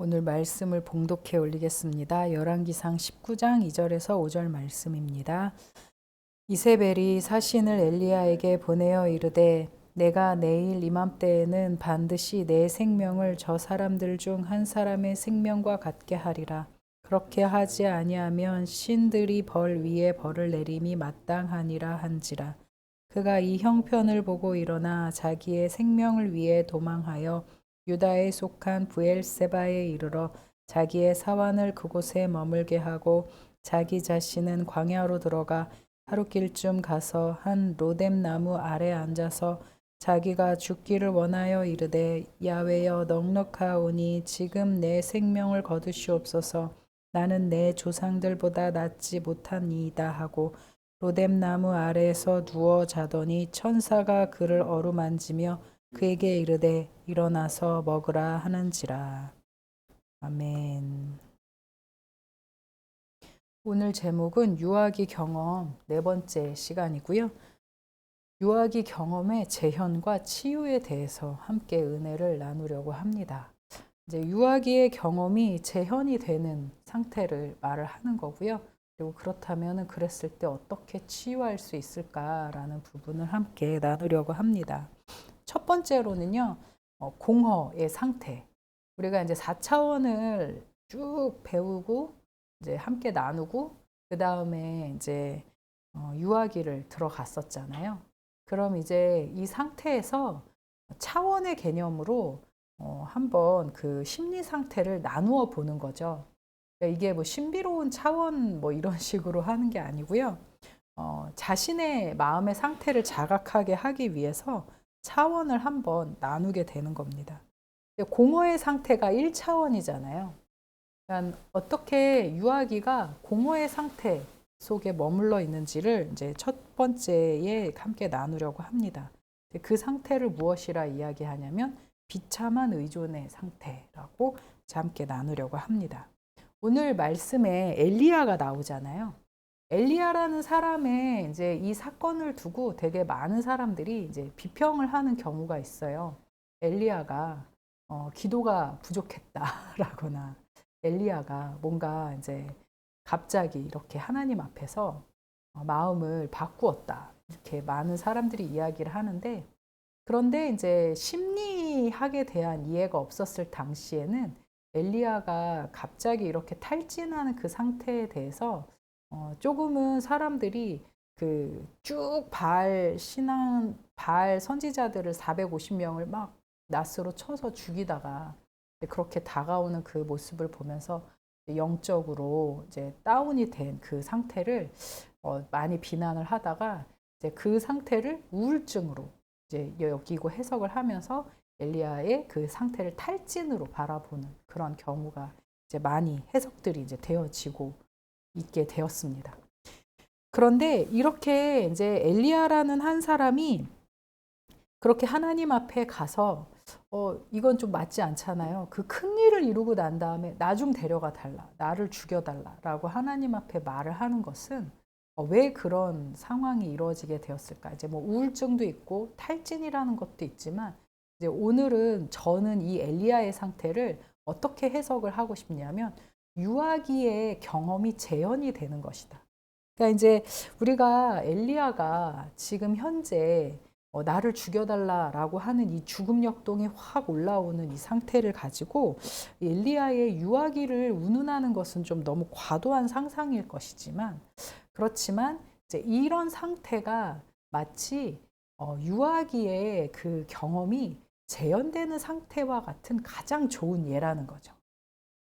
오늘 말씀을 봉독해 올리겠습니다. 열왕기상 19장 2절에서 5절 말씀입니다. 이세벨이 사신을 엘리야에게 보내어 이르되 내가 내일 이맘때에는 반드시 내 생명을 저 사람들 중 한 사람의 생명과 같게 하리라. 그렇게 하지 아니하면 신들이 벌 위에 벌을 내림이 마땅하니라 한지라. 그가 이 형편을 보고 일어나 자기의 생명을 위해 도망하여 유다에 속한 브엘세바에 이르러 자기의 사환을 그곳에 머물게 하고 자기 자신은 광야로 들어가 하룻길쯤 가서 한 로뎀 나무 아래 앉아서 자기가 죽기를 원하여 이르되 야외여 넉넉하오니 지금 내 생명을 거두시옵소서. 나는 내 조상들보다 낫지 못하니이다 하고 로뎀 나무 아래에서 누워 자더니 천사가 그를 어루만지며 그에게 이르되 일어나서 먹으라 하는지라. 아멘. 오늘 제목은 유아기 경험 네 번째 시간이고요. 유아기 경험의 재현과 치유에 대해서 함께 은혜를 나누려고 합니다. 이제 유아기의 경험이 재현이 되는 상태를 말을 하는 거고요. 그리고 그렇다면 그랬을 때 어떻게 치유할 수 있을까라는 부분을 함께 나누려고 합니다. 첫 번째로는요, 공허의 상태. 우리가 이제 4차원을 쭉 배우고 이제 함께 나누고 그 다음에 이제 유아기를 들어갔었잖아요. 그럼 이제 이 상태에서 차원의 개념으로 한번 그 심리 상태를 나누어 보는 거죠. 그러니까 이게 뭐 신비로운 차원 뭐 이런 식으로 하는 게 아니고요. 자신의 마음의 상태를 자각하게 하기 위해서 차원을 한번 나누게 되는 겁니다. 공허의 상태가 1차원이잖아요. 그러니까 어떻게 유아기가 공허의 상태 속에 머물러 있는지를 이제 첫 번째에 함께 나누려고 합니다. 그 상태를 무엇이라 이야기하냐면 비참한 의존의 상태라고 함께 나누려고 합니다. 오늘 말씀에 엘리야가 나오잖아요. 엘리야라는 사람의 이제 이 사건을 두고 되게 많은 사람들이 이제 비평을 하는 경우가 있어요. 엘리야가 기도가 부족했다라거나 엘리야가 뭔가 이제 갑자기 이렇게 하나님 앞에서 마음을 바꾸었다. 이렇게 많은 사람들이 이야기를 하는데 그런데 이제 심리학에 대한 이해가 없었을 당시에는 엘리야가 갑자기 이렇게 탈진하는 그 상태에 대해서 조금은 사람들이 그 쭉 바알 선지자들을 450명을 막 낫으로 쳐서 죽이다가 그렇게 다가오는 그 모습을 보면서 영적으로 이제 다운이 된 그 상태를 많이 비난을 하다가 이제 그 상태를 우울증으로 이제 여기고 해석을 하면서 엘리야의 그 상태를 탈진으로 바라보는 그런 경우가 이제 많이 해석들이 이제 되어지고 있게 되었습니다. 그런데 이렇게 이제 엘리야라는 한 사람이 그렇게 하나님 앞에 가서 이건 좀 맞지 않잖아요. 그 큰 일을 이루고 난 다음에 나 좀 데려가 달라, 나를 죽여달라라고 하나님 앞에 말을 하는 것은 왜 그런 상황이 이루어지게 되었을까? 이제 뭐 우울증도 있고 탈진이라는 것도 있지만 이제 오늘은 저는 이 엘리야의 상태를 어떻게 해석을 하고 싶냐면 유아기의 경험이 재현이 되는 것이다. 그러니까 이제 우리가 엘리야가 지금 현재 나를 죽여달라라고 하는 이 죽음 역동이 확 올라오는 이 상태를 가지고 엘리야의 유아기를 운운하는 것은 좀 너무 과도한 상상일 것이지만 그렇지만 이제 이런 상태가 마치 유아기의 그 경험이 재현되는 상태와 같은 가장 좋은 예라는 거죠.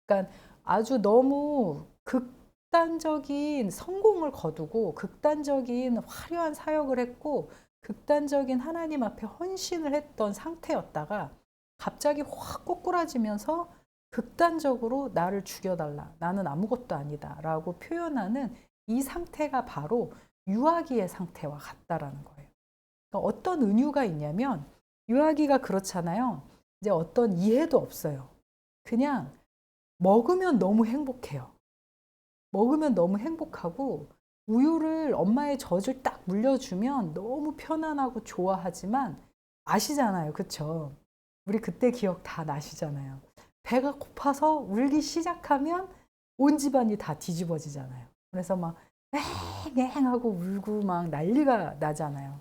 그러니까 아주 너무 극단적인 성공을 거두고 극단적인 화려한 사역을 했고 극단적인 하나님 앞에 헌신을 했던 상태였다가 갑자기 확 꼬꾸라지면서 극단적으로 나를 죽여달라. 나는 아무것도 아니다. 라고 표현하는 이 상태가 바로 유아기의 상태와 같다라는 거예요. 그러니까 어떤 은유가 있냐면 유아기가 그렇잖아요. 이제 어떤 이해도 없어요. 그냥 먹으면 너무 행복해요. 먹으면 너무 행복하고 우유를 엄마의 젖을 딱 물려주면 너무 편안하고 좋아하지만 아시잖아요. 그쵸? 우리 그때 기억 다 나시잖아요. 배가 고파서 울기 시작하면 온 집안이 다 뒤집어지잖아요. 그래서 막 앵앵 하고 울고 막 난리가 나잖아요.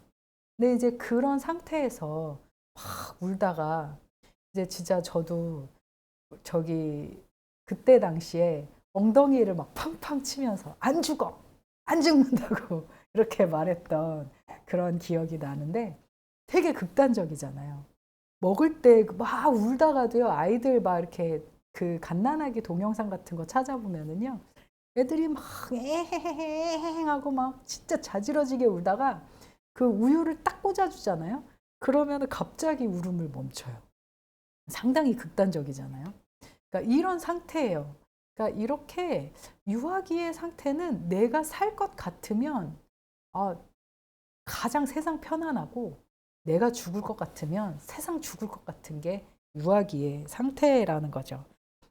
근데 이제 그런 상태에서 막 울다가 이제 진짜 저도 저기 그때 당시에 엉덩이를 막 팡팡 치면서 안 죽어, 안 죽는다고 이렇게 말했던 그런 기억이 나는데 되게 극단적이잖아요. 먹을 때 막 울다가도요, 아이들 막 이렇게 그 갓난아기 동영상 같은 거 찾아보면은요, 애들이 막 에헤헤헤 하고 막 진짜 자지러지게 울다가 그 우유를 딱 꽂아주잖아요. 그러면은 갑자기 울음을 멈춰요. 상당히 극단적이잖아요. 그러니까 이런 상태예요. 그러니까 이렇게 유아기의 상태는 내가 살 것 같으면 가장 세상 편안하고 내가 죽을 것 같으면 세상 죽을 것 같은 게 유아기의 상태라는 거죠.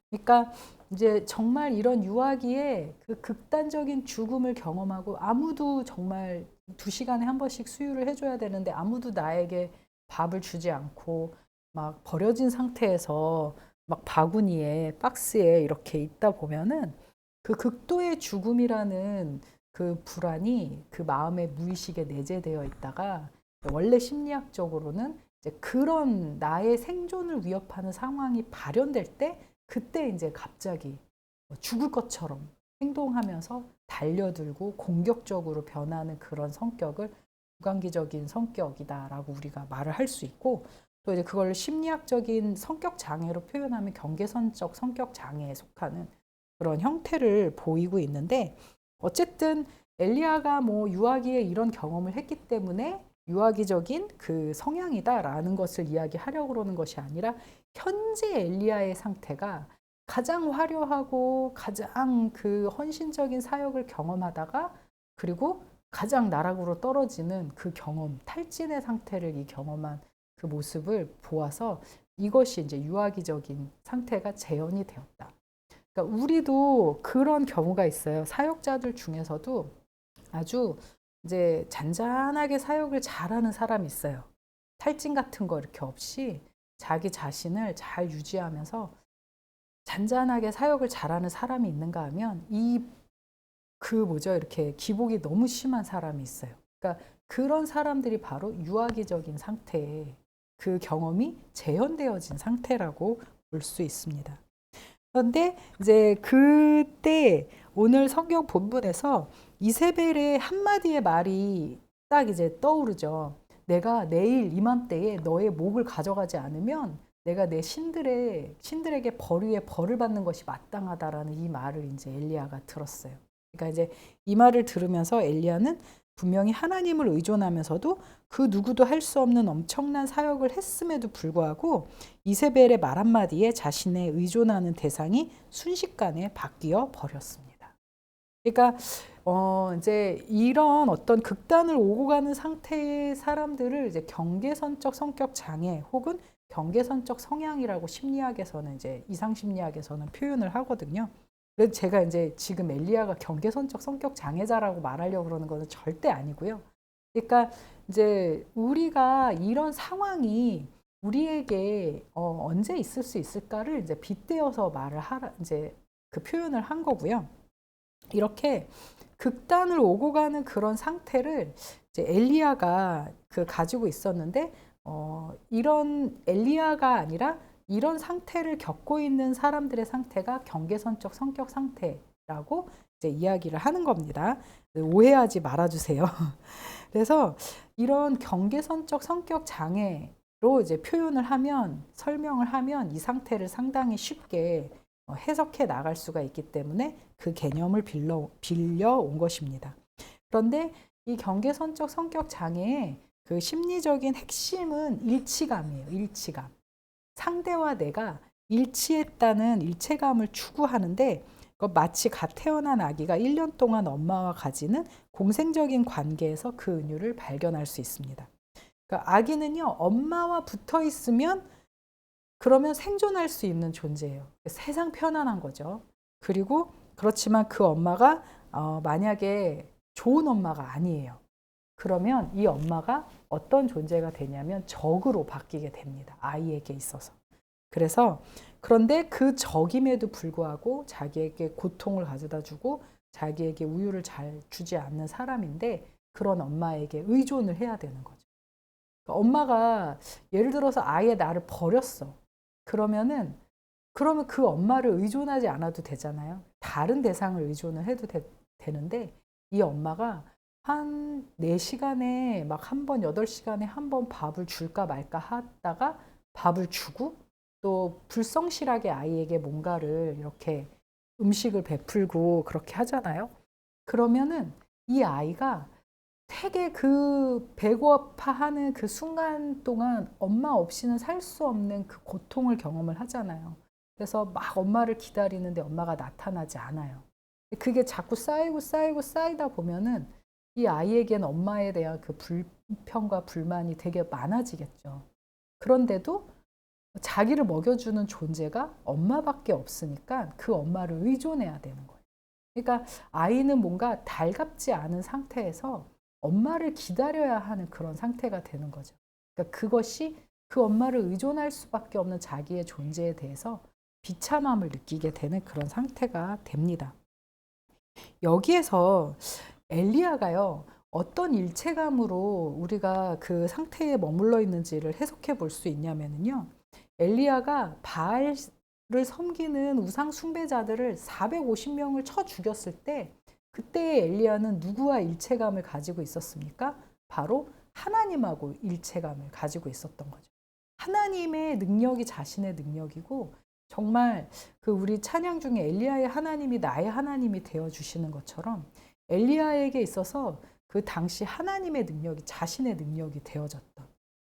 그러니까 이제 정말 이런 유아기에 그 극단적인 죽음을 경험하고 아무도 정말 2시간에 한 번씩 수유를 해줘야 되는데 아무도 나에게 밥을 주지 않고 막 버려진 상태에서 막 바구니에 박스에 이렇게 있다 보면은 그 극도의 죽음이라는 그 불안이 그 마음의 무의식에 내재되어 있다가 원래 심리학적으로는 이제 그런 나의 생존을 위협하는 상황이 발현될 때 그때 이제 갑자기 죽을 것처럼 행동하면서 달려들고 공격적으로 변하는 그런 성격을 무관기적인 성격이다라고 우리가 말을 할 수 있고 또 이제 그걸 심리학적인 성격 장애로 표현하면 경계선적 성격 장애에 속하는 그런 형태를 보이고 있는데 어쨌든 엘리야가 뭐 유아기에 이런 경험을 했기 때문에 유아기적인 그 성향이다라는 것을 이야기하려고 그러는 것이 아니라 현재 엘리야의 상태가 가장 화려하고 가장 그 헌신적인 사역을 경험하다가 그리고 가장 나락으로 떨어지는 그 경험, 탈진의 상태를 이 경험한 그 모습을 보아서 이것이 이제 유아기적인 상태가 재현이 되었다. 그러니까 우리도 그런 경우가 있어요. 사역자들 중에서도 아주 이제 잔잔하게 사역을 잘하는 사람이 있어요. 탈진 같은 거 이렇게 없이 자기 자신을 잘 유지하면서 잔잔하게 사역을 잘하는 사람이 있는가 하면 이렇게 기복이 너무 심한 사람이 있어요. 그러니까 그런 사람들이 바로 유아기적인 상태에 그 경험이 재현되어진 상태라고 볼 수 있습니다. 그런데 이제 그때 오늘 성경 본문에서 이세벨의 한마디의 말이 딱 이제 떠오르죠. 내가 내일 이맘때에 너의 목을 가져가지 않으면 내가 내 신들에게 벌 위에 벌을 받는 것이 마땅하다라는 이 말을 이제 엘리야가 들었어요. 그러니까 이제 이 말을 들으면서 엘리야는 분명히 하나님을 의존하면서도 그 누구도 할 수 없는 엄청난 사역을 했음에도 불구하고 이세벨의 말 한마디에 자신의 의존하는 대상이 순식간에 바뀌어 버렸습니다. 그러니까 이제 이런 어떤 극단을 오고 가는 상태의 사람들을 이제 경계선적 성격 장애 혹은 경계선적 성향이라고 심리학에서는 이제 이상심리학에서는 표현을 하거든요. 그래서 제가 이제 지금 엘리야가 경계선적 성격 장애자라고 말하려고 그러는 것은 절대 아니고요. 그러니까 이제 우리가 이런 상황이 우리에게 언제 있을 수 있을까를 이제 빗대어서 말을 하라 이제 그 표현을 한 거고요. 이렇게 극단을 오고 가는 그런 상태를 이제 엘리야가 가지고 있었는데 이런 엘리야가 아니라 이런 상태를 겪고 있는 사람들의 상태가 경계선적 성격 상태라고 이제 이야기를 하는 겁니다. 오해하지 말아주세요. 그래서 이런 경계선적 성격 장애로 이제 표현을 하면 설명을 하면 이 상태를 상당히 쉽게 해석해 나갈 수가 있기 때문에 그 개념을 빌려온 것입니다. 그런데 이 경계선적 성격 장애의 그 심리적인 핵심은 일치감이에요. 일치감. 상대와 내가 일치했다는 일체감을 추구하는데 마치 갓 태어난 아기가 1년 동안 엄마와 가지는 공생적인 관계에서 그 은유를 발견할 수 있습니다. 그러니까 아기는요, 엄마와 붙어 있으면 그러면 생존할 수 있는 존재예요. 세상 편안한 거죠. 그리고 그렇지만 그 엄마가 만약에 좋은 엄마가 아니에요. 그러면 이 엄마가 어떤 존재가 되냐면 적으로 바뀌게 됩니다. 아이에게 있어서. 그래서 그런데 그 적임에도 불구하고 자기에게 고통을 가져다 주고 자기에게 우유를 잘 주지 않는 사람인데 그런 엄마에게 의존을 해야 되는 거죠. 그러니까 엄마가 예를 들어서 아예 나를 버렸어. 그러면 그 엄마를 의존하지 않아도 되잖아요. 다른 대상을 의존을 해도 되는데 이 엄마가 한 4시간에 막 한 번, 8시간에 한 번 밥을 줄까 말까 하다가 밥을 주고 또 불성실하게 아이에게 뭔가를 이렇게 음식을 베풀고 그렇게 하잖아요. 그러면은 이 아이가 되게 그 배고파하는 그 순간 동안 엄마 없이는 살 수 없는 그 고통을 경험을 하잖아요. 그래서 막 엄마를 기다리는데 엄마가 나타나지 않아요. 그게 자꾸 쌓이다 보면은 이 아이에게는 엄마에 대한 그 불평과 불만이 되게 많아지겠죠. 그런데도 자기를 먹여주는 존재가 엄마밖에 없으니까 그 엄마를 의존해야 되는 거예요. 그러니까 아이는 뭔가 달갑지 않은 상태에서 엄마를 기다려야 하는 그런 상태가 되는 거죠. 그러니까 그것이 그 엄마를 의존할 수밖에 없는 자기의 존재에 대해서 비참함을 느끼게 되는 그런 상태가 됩니다. 여기에서 엘리야가요, 어떤 일체감으로 우리가 그 상태에 머물러 있는지를 해석해 볼 수 있냐면요. 엘리야가 바알을 섬기는 우상 숭배자들을 450명을 쳐 죽였을 때 그때 엘리야는 누구와 일체감을 가지고 있었습니까? 바로 하나님하고 일체감을 가지고 있었던 거죠. 하나님의 능력이 자신의 능력이고 정말 그 우리 찬양 중에 엘리야의 하나님이 나의 하나님이 되어 주시는 것처럼 엘리야에게 있어서 그 당시 하나님의 능력이 자신의 능력이 되어졌던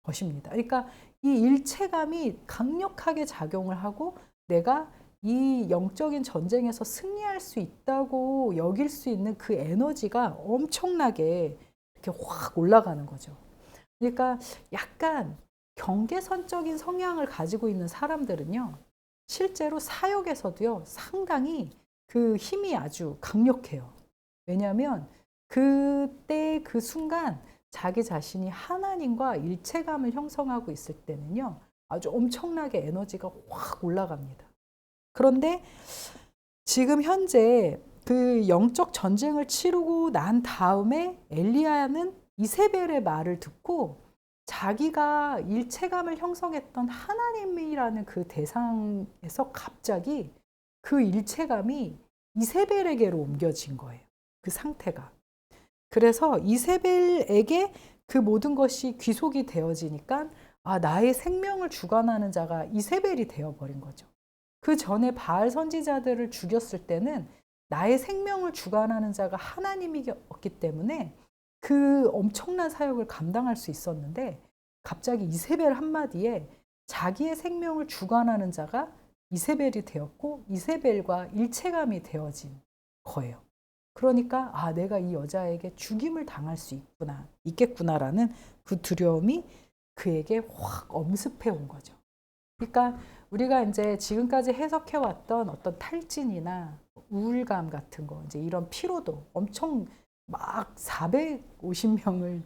것입니다. 그러니까 이 일체감이 강력하게 작용을 하고 내가 이 영적인 전쟁에서 승리할 수 있다고 여길 수 있는 그 에너지가 엄청나게 이렇게 확 올라가는 거죠. 그러니까 약간 경계선적인 성향을 가지고 있는 사람들은요, 실제로 사역에서도요, 상당히 그 힘이 아주 강력해요. 왜냐하면 그때 그 순간 자기 자신이 하나님과 일체감을 형성하고 있을 때는요, 아주 엄청나게 에너지가 확 올라갑니다. 그런데 지금 현재 그 영적 전쟁을 치르고 난 다음에 엘리야는 이세벨의 말을 듣고 자기가 일체감을 형성했던 하나님이라는 그 대상에서 갑자기 그 일체감이 이세벨에게로 옮겨진 거예요. 그 상태가. 그래서 이세벨에게 그 모든 것이 귀속이 되어지니까 나의 생명을 주관하는 자가 이세벨이 되어버린 거죠. 그 전에 바알 선지자들을 죽였을 때는 나의 생명을 주관하는 자가 하나님이었기 때문에 그 엄청난 사역을 감당할 수 있었는데 갑자기 이세벨 한마디에 자기의 생명을 주관하는 자가 이세벨이 되었고 이세벨과 일체감이 되어진 거예요. 그러니까 내가 이 여자에게 죽임을 당할 수 있겠구나라는 그 두려움이 그에게 확 엄습해 온 거죠. 그러니까 우리가 이제 지금까지 해석해 왔던 어떤 탈진이나 우울감 같은 거, 이제 이런 피로도 엄청 막 450명을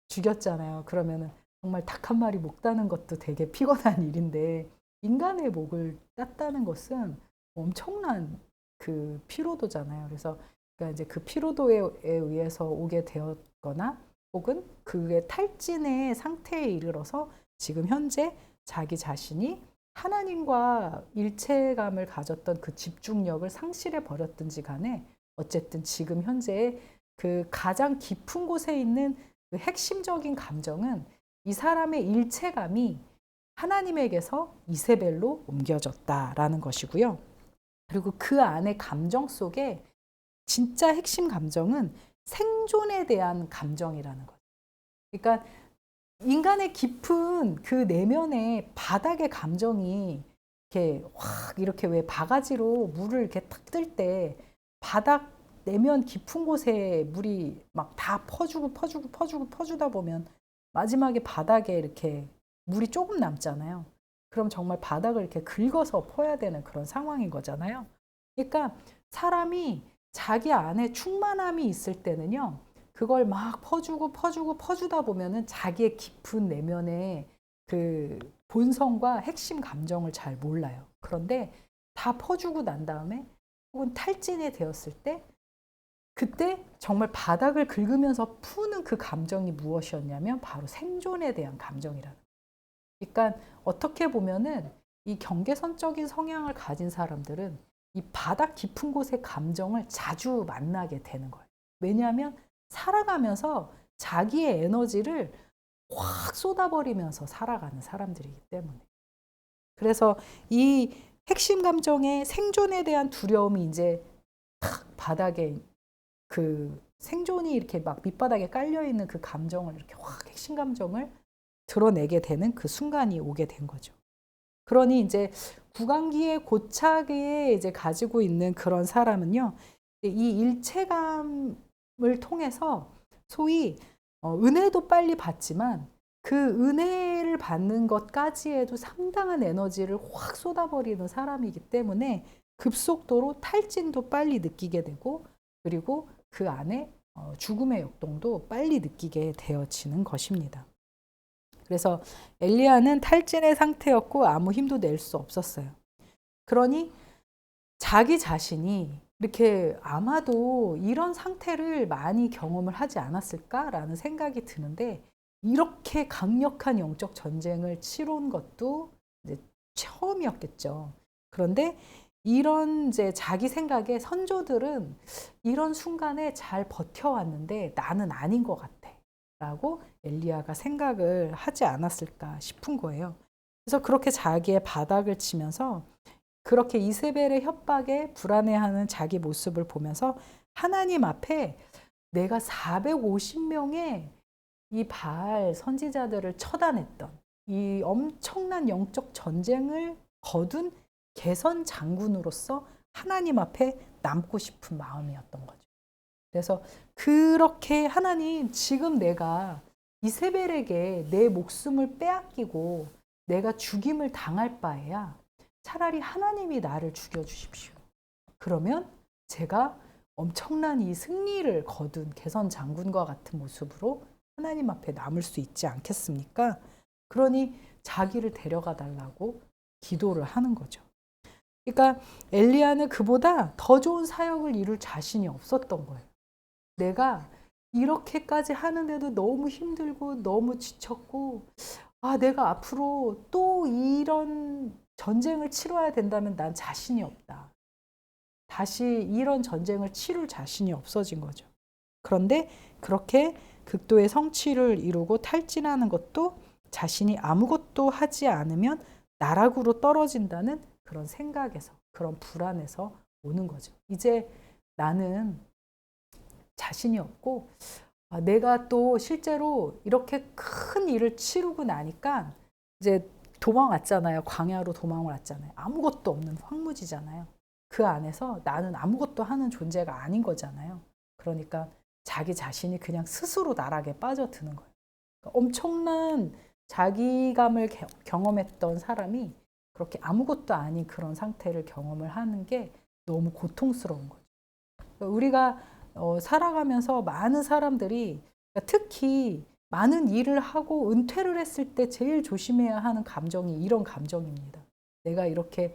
죽였잖아요. 그러면은 정말 닭 한 마리 목 따는 것도 되게 피곤한 일인데 인간의 목을 땄다는 것은 엄청난 그 피로도잖아요. 그래서 그러니까 이제 그 피로도에 의해서 오게 되었거나 혹은 그게 탈진의 상태에 이르러서 지금 현재 자기 자신이 하나님과 일체감을 가졌던 그 집중력을 상실해 버렸든지 간에 어쨌든 지금 현재 그 가장 깊은 곳에 있는 그 핵심적인 감정은 이 사람의 일체감이 하나님에게서 이세벨로 옮겨졌다라는 것이고요. 그리고 그 안에 감정 속에 진짜 핵심 감정은 생존에 대한 감정이라는 거죠. 그러니까 인간의 깊은 그 내면의 바닥의 감정이 이렇게 확 이렇게 왜 바가지로 물을 이렇게 탁 뜰 때 바닥 내면 깊은 곳에 물이 막 다 퍼주다 보면 마지막에 바닥에 이렇게 물이 조금 남잖아요. 그럼 정말 바닥을 이렇게 긁어서 퍼야 되는 그런 상황인 거잖아요. 그러니까 사람이 자기 안에 충만함이 있을 때는요, 그걸 막 퍼주다 보면은 자기의 깊은 내면에 그 본성과 핵심 감정을 잘 몰라요. 그런데 다 퍼주고 난 다음에 혹은 탈진이 되었을 때 그때 정말 바닥을 긁으면서 푸는 그 감정이 무엇이었냐면 바로 생존에 대한 감정이라는 거예요. 그러니까 어떻게 보면은 이 경계선적인 성향을 가진 사람들은 이 바닥 깊은 곳의 감정을 자주 만나게 되는 거예요. 왜냐하면 살아가면서 자기의 에너지를 확 쏟아버리면서 살아가는 사람들이기 때문에. 그래서 이 핵심 감정의 생존에 대한 두려움이 이제 탁 바닥에 그 생존이 이렇게 막 밑바닥에 깔려있는 그 감정을 이렇게 확 핵심 감정을 드러내게 되는 그 순간이 오게 된 거죠. 그러니 이제 구강기에 고차게 이제 가지고 있는 그런 사람은요, 이 일체감을 통해서 소위 은혜도 빨리 받지만 그 은혜를 받는 것까지에도 상당한 에너지를 확 쏟아버리는 사람이기 때문에 급속도로 탈진도 빨리 느끼게 되고 그리고 그 안에 죽음의 역동도 빨리 느끼게 되어지는 것입니다. 그래서 엘리야는 탈진의 상태였고 아무 힘도 낼 수 없었어요. 그러니 자기 자신이 이렇게 아마도 이런 상태를 많이 경험을 하지 않았을까라는 생각이 드는데 이렇게 강력한 영적 전쟁을 치러온 것도 이제 처음이었겠죠. 그런데 이런 이제 자기 생각에 선조들은 이런 순간에 잘 버텨왔는데 나는 아닌 것 같아. 라고 엘리야가 생각을 하지 않았을까 싶은 거예요. 그래서 그렇게 자기의 바닥을 치면서 그렇게 이세벨의 협박에 불안해하는 자기 모습을 보면서 하나님 앞에 내가 450명의 이 바알 선지자들을 처단했던 이 엄청난 영적 전쟁을 거둔 개선 장군으로서 하나님 앞에 남고 싶은 마음이었던 거죠. 그래서 그렇게 하나님 지금 내가 이세벨에게 내 목숨을 빼앗기고 내가 죽임을 당할 바에야 차라리 하나님이 나를 죽여주십시오. 그러면 제가 엄청난 이 승리를 거둔 개선 장군과 같은 모습으로 하나님 앞에 남을 수 있지 않겠습니까? 그러니 자기를 데려가 달라고 기도를 하는 거죠. 그러니까 엘리야는 그보다 더 좋은 사역을 이룰 자신이 없었던 거예요. 내가 이렇게까지 하는데도 너무 힘들고 너무 지쳤고 내가 앞으로 또 이런 전쟁을 치러야 된다면 난 자신이 없다. 다시 이런 전쟁을 치룰 자신이 없어진 거죠. 그런데 그렇게 극도의 성취를 이루고 탈진하는 것도 자신이 아무것도 하지 않으면 나락으로 떨어진다는 그런 생각에서, 그런 불안에서 오는 거죠. 이제 나는 자신이 없고 내가 또 실제로 이렇게 큰 일을 치르고 나니까 이제 도망왔잖아요. 광야로 도망왔잖아요. 아무것도 없는 황무지잖아요. 그 안에서 나는 아무것도 하는 존재가 아닌 거잖아요. 그러니까 자기 자신이 그냥 스스로 나락에 빠져드는 거예요. 그러니까 엄청난 자기감을 경험했던 사람이 그렇게 아무것도 아닌 그런 상태를 경험을 하는 게 너무 고통스러운 거죠. 그러니까 우리가 살아가면서 많은 사람들이 특히 많은 일을 하고 은퇴를 했을 때 제일 조심해야 하는 감정이 이런 감정입니다. 내가 이렇게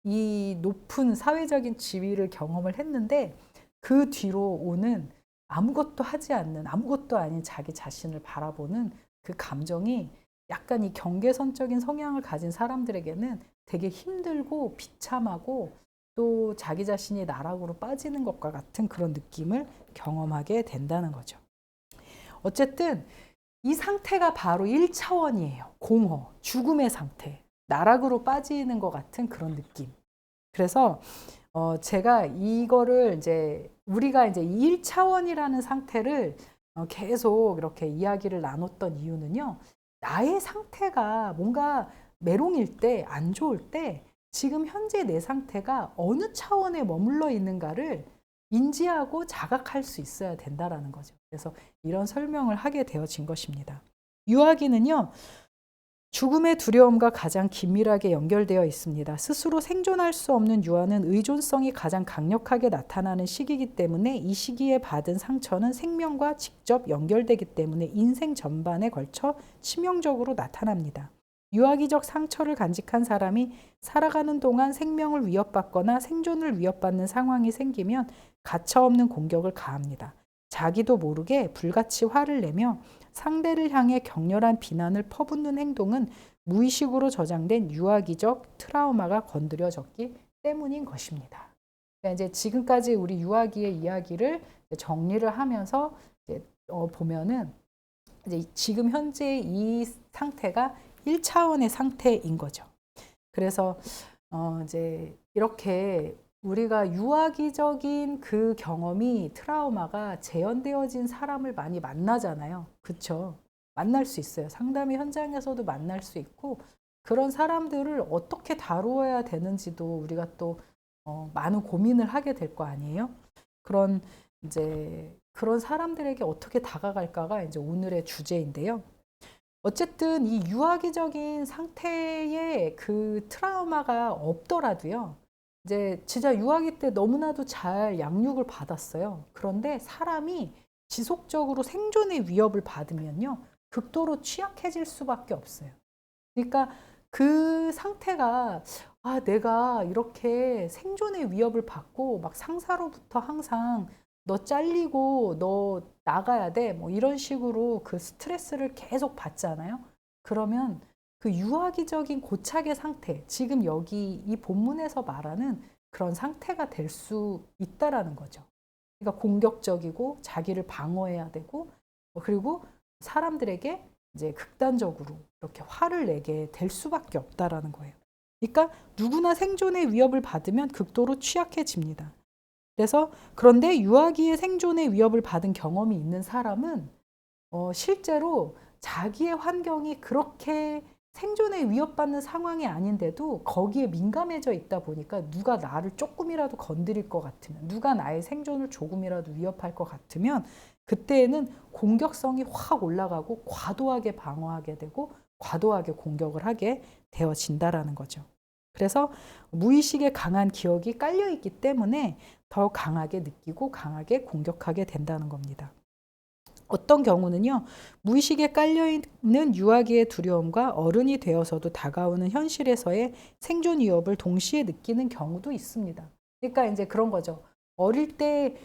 이 높은 사회적인 지위를 경험을 했는데 그 뒤로 오는 아무것도 하지 않는 아무것도 아닌 자기 자신을 바라보는 그 감정이 약간 이 경계선적인 성향을 가진 사람들에게는 되게 힘들고 비참하고 또 자기 자신이 나락으로 빠지는 것과 같은 그런 느낌을 경험하게 된다는 거죠. 어쨌든 이 상태가 바로 1차원이에요. 공허, 죽음의 상태, 나락으로 빠지는 것 같은 그런 느낌. 그래서 제가 이거를 이제 우리가 이제 1차원이라는 상태를 계속 이렇게 이야기를 나눴던 이유는요. 나의 상태가 뭔가 메롱일 때, 안 좋을 때 지금 현재 내 상태가 어느 차원에 머물러 있는가를 인지하고 자각할 수 있어야 된다라는 거죠. 그래서 이런 설명을 하게 되어진 것입니다. 유아기는요. 죽음의 두려움과 가장 긴밀하게 연결되어 있습니다. 스스로 생존할 수 없는 유아는 의존성이 가장 강력하게 나타나는 시기이기 때문에 이 시기에 받은 상처는 생명과 직접 연결되기 때문에 인생 전반에 걸쳐 치명적으로 나타납니다. 유아기적 상처를 간직한 사람이 살아가는 동안 생명을 위협받거나 생존을 위협받는 상황이 생기면 가차없는 공격을 가합니다. 자기도 모르게 불같이 화를 내며 상대를 향해 격렬한 비난을 퍼붓는 행동은 무의식으로 저장된 유아기적 트라우마가 건드려졌기 때문인 것입니다. 그러니까 이제 지금까지 우리 유아기의 이야기를 정리를 하면서 이제 보면은 이제 지금 현재 이 상태가 1차원의 상태인 거죠. 그래서 이제 이렇게 우리가 유아기적인 그 경험이 트라우마가 재현되어진 사람을 많이 만나잖아요. 그렇죠? 만날 수 있어요. 상담의 현장에서도 만날 수 있고 그런 사람들을 어떻게 다루어야 되는지도 우리가 또 많은 고민을 하게 될 거 아니에요. 그런 이제 그런 사람들에게 어떻게 다가갈까가 이제 오늘의 주제인데요. 어쨌든 이 유아기적인 상태의 그 트라우마가 없더라도요. 이제 진짜 유아기 때 너무나도 잘 양육을 받았어요. 그런데 사람이 지속적으로 생존의 위협을 받으면요. 극도로 취약해질 수밖에 없어요. 그러니까 그 상태가 내가 이렇게 생존의 위협을 받고 막 상사로부터 항상 너 잘리고 너 나가야 돼 뭐 이런 식으로 그 스트레스를 계속 받잖아요. 그러면 그 유아기적인 고착의 상태, 지금 여기 이 본문에서 말하는 그런 상태가 될 수 있다라는 거죠. 그러니까 공격적이고 자기를 방어해야 되고 그리고 사람들에게 이제 극단적으로 이렇게 화를 내게 될 수밖에 없다라는 거예요. 그러니까 누구나 생존의 위협을 받으면 극도로 취약해집니다. 그래서 그런데 유아기의 생존의 위협을 받은 경험이 있는 사람은 실제로 자기의 환경이 그렇게 생존에 위협받는 상황이 아닌데도 거기에 민감해져 있다 보니까 누가 나를 조금이라도 건드릴 것 같으면 누가 나의 생존을 조금이라도 위협할 것 같으면 그때에는 공격성이 확 올라가고 과도하게 방어하게 되고 과도하게 공격을 하게 되어진다라는 거죠. 그래서 무의식에 강한 기억이 깔려 있기 때문에 더 강하게 느끼고 강하게 공격하게 된다는 겁니다. 어떤 경우는요, 무의식에 깔려있는 유아기의 두려움과 어른이 되어서도 다가오는 현실에서의 생존 위협을 동시에 느끼는 경우도 있습니다. 그러니까 이제 그런 거죠. 어릴 때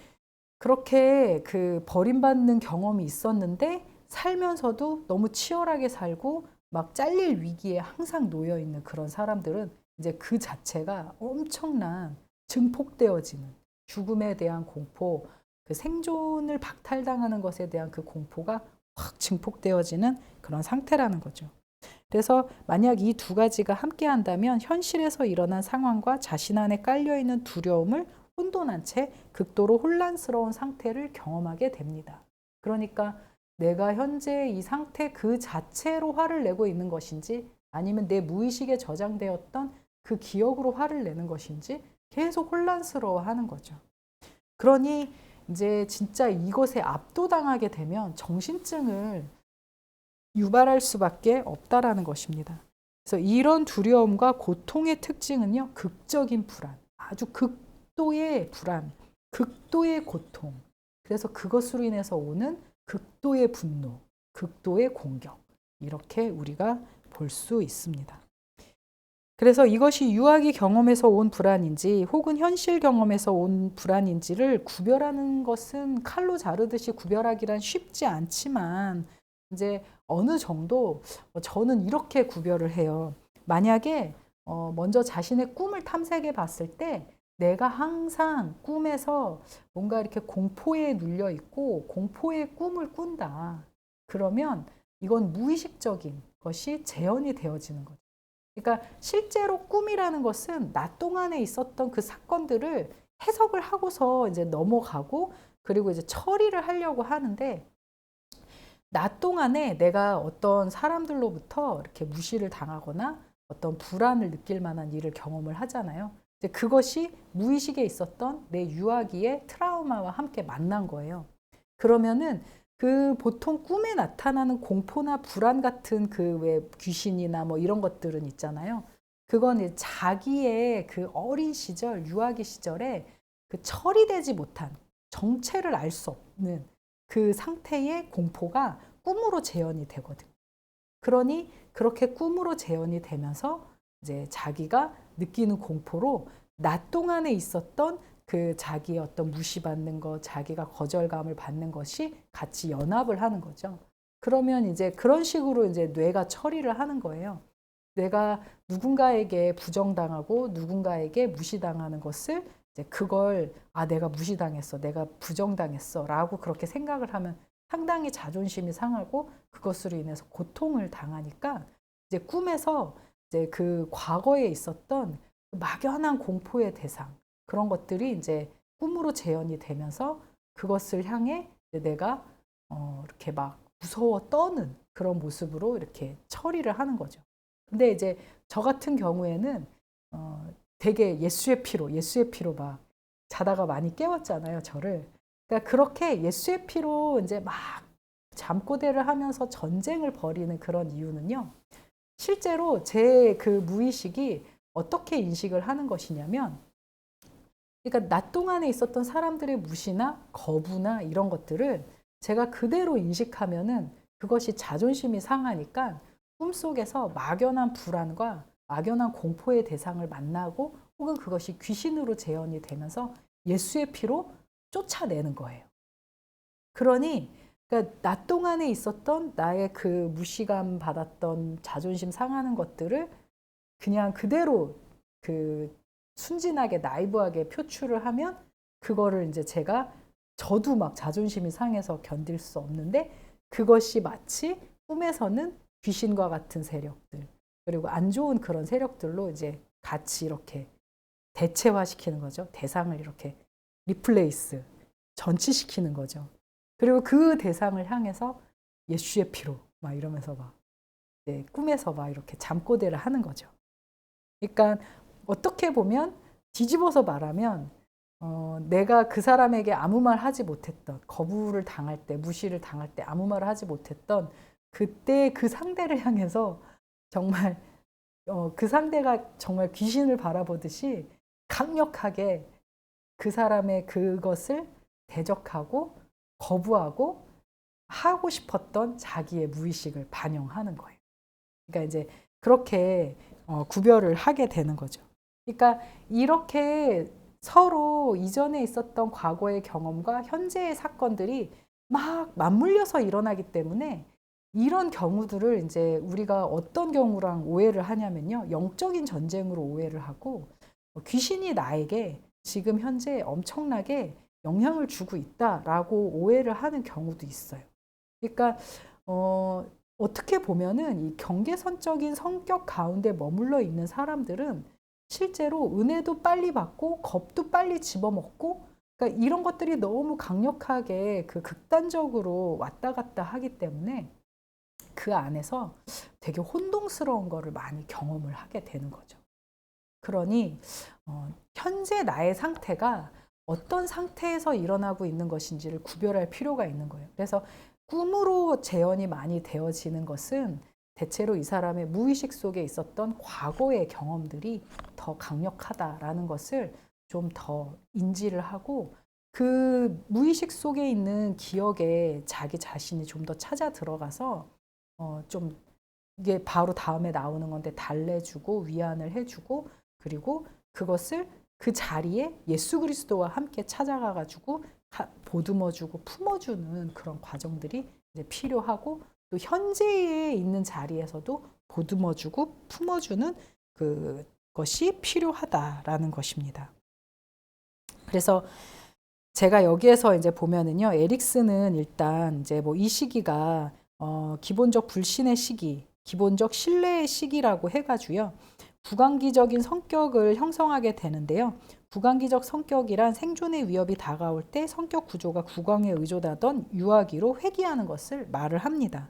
그렇게 그 버림받는 경험이 있었는데 살면서도 너무 치열하게 살고 막 잘릴 위기에 항상 놓여 있는 그런 사람들은 이제 그 자체가 엄청난 증폭되어지는 죽음에 대한 공포, 그 생존을 박탈당하는 것에 대한 그 공포가 확 증폭되어지는 그런 상태라는 거죠. 그래서 만약 이 두 가지가 함께 한다면 현실에서 일어난 상황과 자신 안에 깔려있는 두려움을 혼돈한 채 극도로 혼란스러운 상태를 경험하게 됩니다. 그러니까 내가 현재 이 상태 그 자체로 화를 내고 있는 것인지 아니면 내 무의식에 저장되었던 그 기억으로 화를 내는 것인지 계속 혼란스러워 하는 거죠. 그러니 이제 진짜 이것에 압도당하게 되면 정신증을 유발할 수밖에 없다라는 것입니다. 그래서 이런 두려움과 고통의 특징은요, 극적인 불안, 아주 극도의 불안, 극도의 고통, 그래서 그것으로 인해서 오는 극도의 분노, 극도의 공격, 이렇게 우리가 볼 수 있습니다. 그래서 이것이 유아기 경험에서 온 불안인지 혹은 현실 경험에서 온 불안인지를 구별하는 것은 칼로 자르듯이 구별하기란 쉽지 않지만 이제 어느 정도 저는 이렇게 구별을 해요. 만약에 먼저 자신의 꿈을 탐색해 봤을 때 내가 항상 꿈에서 뭔가 이렇게 공포에 눌려 있고 공포의 꿈을 꾼다. 그러면 이건 무의식적인 것이 재현이 되어지는 거죠. 그러니까 실제로 꿈이라는 것은 낮 동안에 있었던 그 사건들을 해석을 하고서 이제 넘어가고 그리고 이제 처리를 하려고 하는데 낮 동안에 내가 어떤 사람들로부터 이렇게 무시를 당하거나 어떤 불안을 느낄 만한 일을 경험을 하잖아요. 이제 그것이 무의식에 있었던 내 유아기의 트라우마와 함께 만난 거예요. 그러면은 그 보통 꿈에 나타나는 공포나 불안 같은 그 왜 귀신이나 뭐 이런 것들은 있잖아요. 그건 자기의 그 어린 시절, 유아기 시절에 그 처리되지 못한 정체를 알 수 없는 그 상태의 공포가 꿈으로 재현이 되거든. 그러니 그렇게 꿈으로 재현이 되면서 이제 자기가 느끼는 공포로 낮 동안에 있었던 그 자기의 어떤 무시받는 것, 자기가 거절감을 받는 것이 같이 연합을 하는 거죠. 그러면 이제 그런 식으로 이제 뇌가 처리를 하는 거예요. 내가 누군가에게 부정당하고 누군가에게 무시당하는 것을 이제 그걸 내가 무시당했어, 내가 부정당했어 라고 그렇게 생각을 하면 상당히 자존심이 상하고 그것으로 인해서 고통을 당하니까 이제 꿈에서 이제 그 과거에 있었던 막연한 공포의 대상, 그런 것들이 이제 꿈으로 재현이 되면서 그것을 향해 내가 이렇게 막 무서워 떠는 그런 모습으로 이렇게 처리를 하는 거죠. 근데 이제 저 같은 경우에는 되게 예수의 피로 막 자다가 많이 깨웠잖아요, 저를. 그러니까 그렇게 예수의 피로 이제 막 잠꼬대를 하면서 전쟁을 벌이는 그런 이유는요. 실제로 제 그 무의식이 어떻게 인식을 하는 것이냐면, 그러니까 낮 동안에 있었던 사람들의 무시나 거부나 이런 것들을 제가 그대로 인식하면은 그것이 자존심이 상하니까 꿈속에서 막연한 불안과 막연한 공포의 대상을 만나고 혹은 그것이 귀신으로 재현이 되면서 예수의 피로 쫓아내는 거예요. 그러니 그러니까 낮 동안에 있었던 나의 그 무시감 받았던 자존심 상하는 것들을 그냥 그대로 그 순진하게 나이브하게 표출을 하면 그거를 이제 저도 막 자존심이 상해서 견딜 수 없는데 그것이 마치 꿈에서는 귀신과 같은 세력들 그리고 안 좋은 그런 세력들로 이제 같이 이렇게 대체화시키는 거죠. 대상을 이렇게 리플레이스, 전치시키는 거죠. 그리고 그 대상을 향해서 예수의 피로 막 이러면서 막 꿈에서 막 이렇게 잠꼬대를 하는 거죠. 그러니까 어떻게 보면 뒤집어서 말하면 내가 그 사람에게 아무 말 하지 못했던 거부를 당할 때 무시를 당할 때 아무 말을 하지 못했던 그때 그 상대를 향해서 정말 그 상대가 정말 귀신을 바라보듯이 강력하게 그 사람의 그것을 대적하고 거부하고 하고 싶었던 자기의 무의식을 반영하는 거예요. 그러니까 이제 그렇게 구별을 하게 되는 거죠. 그러니까 이렇게 서로 이전에 있었던 과거의 경험과 현재의 사건들이 막 맞물려서 일어나기 때문에 이런 경우들을 이제 우리가 어떤 경우랑 오해를 하냐면요. 영적인 전쟁으로 오해를 하고 귀신이 나에게 지금 현재 엄청나게 영향을 주고 있다라고 오해를 하는 경우도 있어요. 그러니까 어떻게 보면은 이 경계선적인 성격 가운데 머물러 있는 사람들은 실제로 은혜도 빨리 받고 겁도 빨리 집어먹고 그러니까 이런 것들이 너무 강력하게 그 극단적으로 왔다 갔다 하기 때문에 그 안에서 되게 혼동스러운 거를 많이 경험을 하게 되는 거죠. 그러니 현재 나의 상태가 어떤 상태에서 일어나고 있는 것인지를 구별할 필요가 있는 거예요. 그래서 꿈으로 재현이 많이 되어지는 것은 대체로 이 사람의 무의식 속에 있었던 과거의 경험들이 더 강력하다라는 것을 좀 더 인지를 하고 그 무의식 속에 있는 기억에 자기 자신이 좀 더 찾아 들어가서 좀 이게 바로 다음에 나오는 건데 달래주고 위안을 해주고 그리고 그것을 그 자리에 예수 그리스도와 함께 찾아가 가지고 보듬어주고 품어주는 그런 과정들이 이제 필요하고 또 현재에 있는 자리에서도 보듬어주고 품어주는 그것이 필요하다라는 것입니다. 그래서 제가 여기에서 이제 보면은요, 에릭슨은 일단 이제 뭐 이 시기가 기본적 불신의 시기, 기본적 신뢰의 시기라고 해가지고요. 구강기적인 성격을 형성하게 되는데요. 구강기적 성격이란 생존의 위협이 다가올 때 성격 구조가 구강에 의존하던 유아기로 회귀하는 것을 말을 합니다.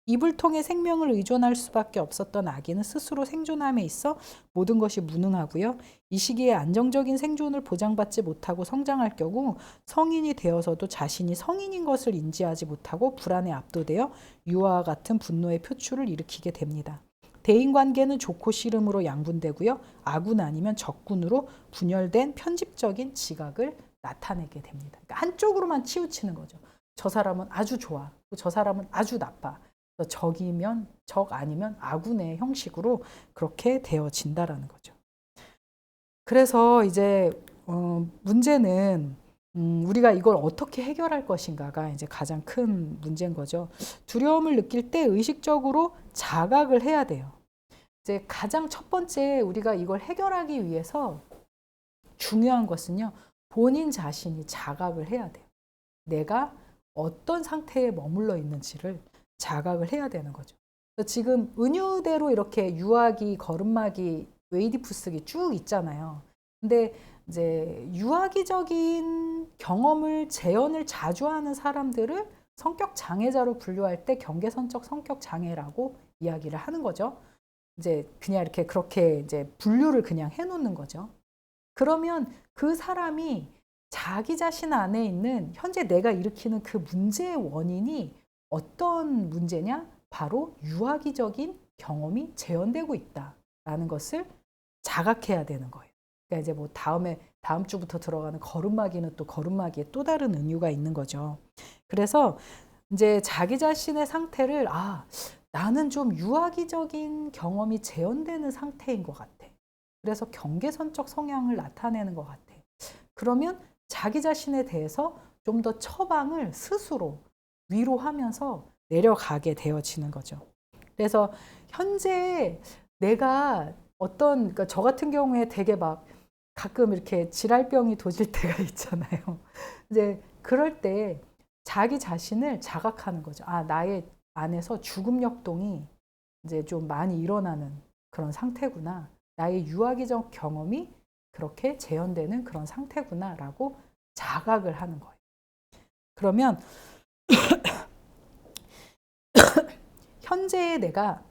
입을 통해 생명을 의존할 수밖에 없었던 아기는 스스로 생존함에 있어 모든 것이 무능하고요. 이 시기에 안정적인 생존을 보장받지 못하고 성장할 경우 성인이 되어서도 자신이 성인인 것을 인지하지 못하고 불안에 압도되어 유아와 같은 분노의 표출을 일으키게 됩니다. 대인관계는 좋고 싫음으로 양분되고요. 아군 아니면 적군으로 분열된 편집적인 지각을 나타내게 됩니다. 그러니까 한쪽으로만 치우치는 거죠. 저 사람은 아주 좋아. 저 사람은 아주 나빠. 적이면 적 아니면 아군의 형식으로 그렇게 되어진다라는 거죠. 그래서 이제 문제는 우리가 이걸 어떻게 해결할 것인가가 이제 가장 큰 문제인 거죠. 두려움을 느낄 때 의식적으로 자각을 해야 돼요. 이제 가장 첫 번째 우리가 이걸 해결하기 위해서 중요한 것은요. 본인 자신이 자각을 해야 돼요. 내가 어떤 상태에 머물러 있는지를 자각을 해야 되는 거죠. 지금 은유대로 이렇게 유아기, 걸음마기, 웨이디푸스기 쭉 있잖아요. 근데 이제 유아기적인 경험을 재현을 자주 하는 사람들을 성격 장애자로 분류할 때 경계선적 성격 장애라고 이야기를 하는 거죠. 이제 그냥 이렇게 그렇게 이제 분류를 그냥 해놓는 거죠. 그러면 그 사람이 자기 자신 안에 있는 현재 내가 일으키는 그 문제의 원인이 어떤 문제냐? 바로 유아기적인 경험이 재현되고 있다라는 것을 자각해야 되는 거예요. 그러니까 이제 뭐 다음 주부터 들어가는 걸음마기는 또 걸음마기에 또 다른 은유가 있는 거죠. 그래서 이제 자기 자신의 상태를 나는 좀 유아기적인 경험이 재현되는 상태인 것 같아. 그래서 경계선적 성향을 나타내는 것 같아. 그러면 자기 자신에 대해서 좀 더 처방을 스스로 위로하면서 내려가게 되어지는 거죠. 그래서 현재 내가 그러니까 저 같은 경우에 되게 막 가끔 이렇게 질랄병이 도질 때가 있잖아요. 이제 그럴 때 자기 자신을 자각하는 거죠. 나의 안에서 죽음 역동이 이제 좀 많이 일어나는 그런 상태구나. 나의 유아기적 경험이 그렇게 재현되는 그런 상태구나라고 자각을 하는 거예요. 그러면 현재의 내가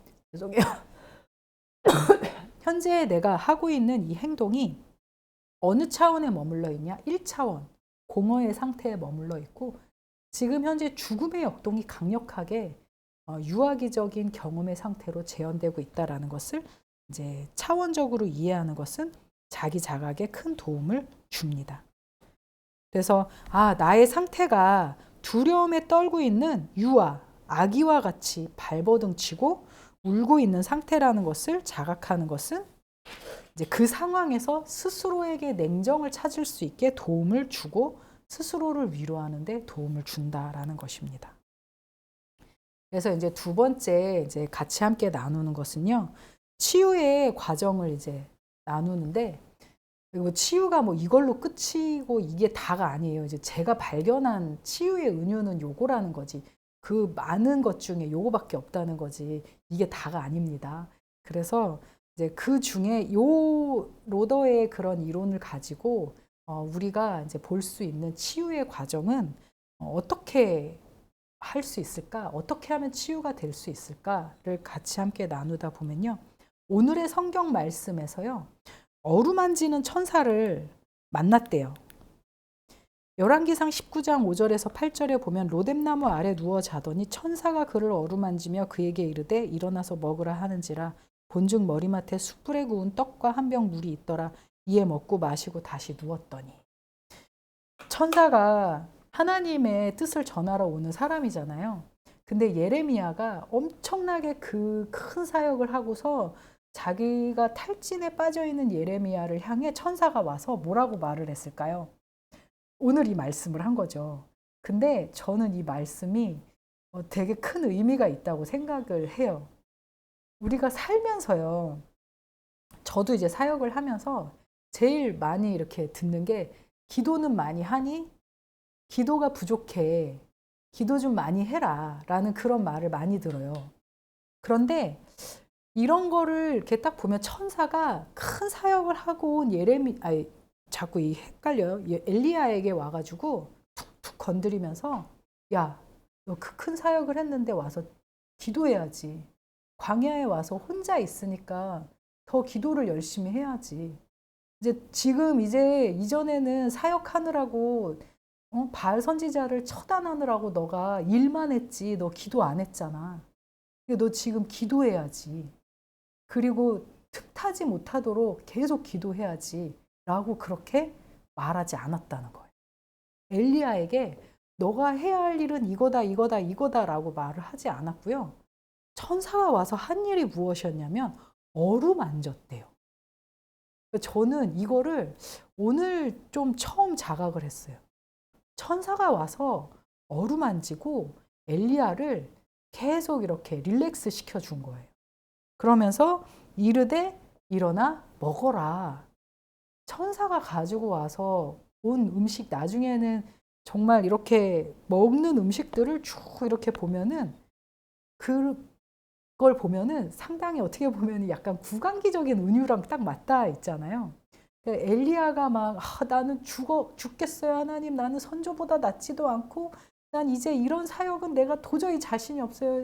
현재의 내가 하고 있는 이 행동이 어느 차원에 머물러 있냐? 1차원, 공허의 상태에 머물러 있고 지금 현재 죽음의 역동이 강력하게 유아기적인 경험의 상태로 재현되고 있다는 것을 이제 차원적으로 이해하는 것은 자기 자각에 큰 도움을 줍니다. 그래서 나의 상태가 두려움에 떨고 있는 유아, 아기와 같이 발버둥치고 울고 있는 상태라는 것을 자각하는 것은 이제 그 상황에서 스스로에게 냉정을 찾을 수 있게 도움을 주고 스스로를 위로하는 데 도움을 준다라는 것입니다. 그래서 이제 두 번째 이제 같이 함께 나누는 것은요. 치유의 과정을 이제 나누는데 그리고 치유가 뭐 이걸로 끝이고 이게 다가 아니에요. 이제 제가 발견한 치유의 은유는 요거라는 거지. 그 많은 것 중에 요거밖에 없다는 거지. 이게 다가 아닙니다. 그래서 이제 그 중에 요 로더의 그런 이론을 가지고 우리가 이제 볼 수 있는 치유의 과정은 어떻게 할 수 있을까? 어떻게 하면 치유가 될 수 있을까를 같이 함께 나누다 보면요. 오늘의 성경 말씀에서요. 어루만지는 천사를 만났대요. 열왕기상 19장 5절에서 8절에 보면 로뎀나무 아래 누워 자더니 천사가 그를 어루만지며 그에게 이르되 일어나서 먹으라 하는지라 본즉 머리맡에 숯불에 구운 떡과 한 병 물이 있더라. 이에 먹고 마시고 다시 누웠더니 천사가 하나님의 뜻을 전하러 오는 사람이잖아요. 근데 예레미야가 엄청나게 그 큰 사역을 하고서 자기가 탈진에 빠져 있는 예레미야를 향해 천사가 와서 뭐라고 말을 했을까요? 오늘 이 말씀을 한 거죠. 근데 저는 이 말씀이 되게 큰 의미가 있다고 생각을 해요. 우리가 살면서요. 저도 이제 사역을 하면서 제일 많이 이렇게 듣는 게 기도는 많이 하니? 기도가 부족해. 기도 좀 많이 해라. 라는 그런 말을 많이 들어요. 그런데 이런 거를 이렇게 딱 보면 천사가 큰 사역을 하고 온 자꾸 헷갈려요. 엘리야에게 와가지고 툭툭 건드리면서 야, 너 그 큰 사역을 했는데 와서 기도해야지. 광야에 와서 혼자 있으니까 더 기도를 열심히 해야지. 지금 이전에는 사역하느라고 바알 선지자를 처단하느라고 너가 일만 했지. 너 기도 안 했잖아. 너 지금 기도해야지. 그리고 틈타지 못하도록 계속 기도해야지. 라고 그렇게 말하지 않았다는 거예요. 엘리야에게 너가 해야 할 일은 이거다 라고 말을 하지 않았고요. 천사가 와서 한 일이 무엇이었냐면 어루만졌대요. 저는 이거를 오늘 좀 처음 자각을 했어요. 천사가 와서 어루만지고 엘리야를 계속 이렇게 릴렉스 시켜준 거예요. 그러면서 이르되 일어나 먹어라. 천사가 가지고 와서 온 음식 나중에는 정말 이렇게 먹는 음식들을 쭉 이렇게 보면은 그걸 보면은 상당히 어떻게 보면 약간 구강기적인 은유랑 딱 맞닿아 있잖아요. 엘리야가 막 나는 죽겠어요 하나님, 나는 선조보다 낫지도 않고 난 이제 이런 사역은 내가 도저히 자신이 없어요.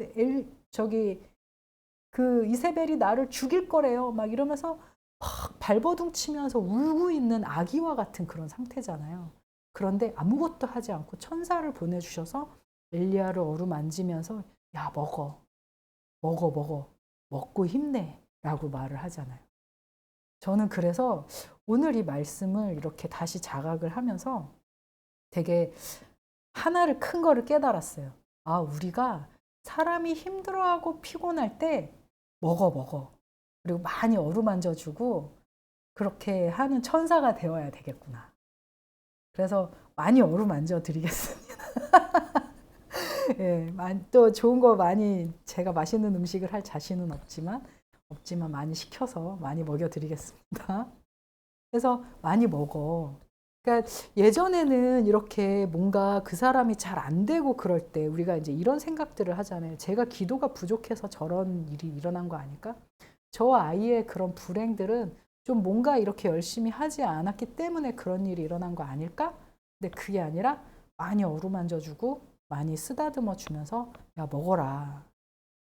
그 이세벨이 나를 죽일 거래요. 막 이러면서 막 발버둥 치면서 울고 있는 아기와 같은 그런 상태잖아요. 그런데 아무것도 하지 않고 천사를 보내주셔서 엘리야를 어루만지면서 야 먹어 먹고 힘내 라고 말을 하잖아요. 저는 그래서 오늘 이 말씀을 이렇게 다시 자각을 하면서 되게 하나를 큰 거를 깨달았어요. 아, 우리가 사람이 힘들어하고 피곤할 때 먹어. 그리고 많이 어루만져주고 그렇게 하는 천사가 되어야 되겠구나. 그래서 많이 어루만져 드리겠습니다. 예, 또 좋은 거 많이 제가 맛있는 음식을 할 자신은 없지만 많이 시켜서 많이 먹여 드리겠습니다. 그래서 많이 먹어. 그러니까 예전에는 이렇게 뭔가 그 사람이 잘 안 되고 그럴 때 우리가 이제 이런 생각들을 하잖아요. 제가 기도가 부족해서 저런 일이 일어난 거 아닐까? 저 아이의 그런 불행들은 좀 뭔가 이렇게 열심히 하지 않았기 때문에 그런 일이 일어난 거 아닐까? 근데 그게 아니라 많이 어루만져주고 많이 쓰다듬어 주면서 야 먹어라.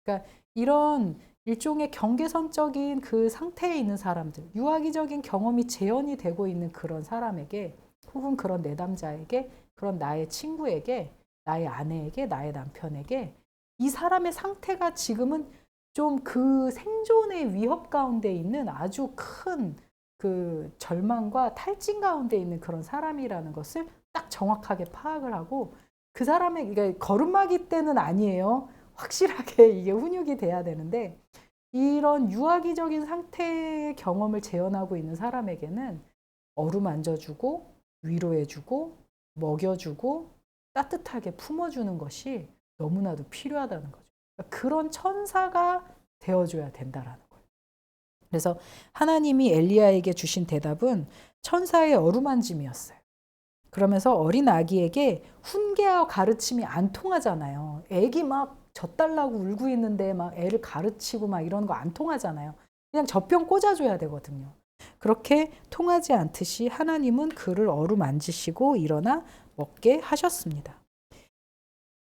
그러니까 이런 일종의 경계선적인 그 상태에 있는 사람들, 유아기적인 경험이 재현이 되고 있는 그런 사람에게 혹은 그런 내담자에게, 그런 나의 친구에게, 나의 아내에게, 나의 남편에게 이 사람의 상태가 지금은 좀 그 생존의 위협 가운데 있는 아주 큰 그 절망과 탈진 가운데 있는 그런 사람이라는 것을 딱 정확하게 파악을 하고 그 사람의, 그러니까 걸음마기 때는 아니에요. 확실하게 이게 훈육이 돼야 되는데 이런 유아기적인 상태의 경험을 재현하고 있는 사람에게는 어루만져주고 위로해주고 먹여주고 따뜻하게 품어주는 것이 너무나도 필요하다는 거죠. 그러니까 그런 천사가 되어줘야 된다라는 거예요. 그래서 하나님이 엘리야에게 주신 대답은 천사의 어루만짐이었어요. 그러면서 어린 아기에게 훈계와 가르침이 안 통하잖아요. 애기 막 젖달라고 울고 있는데 막 애를 가르치고 막 이런 거 안 통하잖아요. 그냥 젖병 꽂아줘야 되거든요. 그렇게 통하지 않듯이 하나님은 그를 어루만지시고 일어나 먹게 하셨습니다.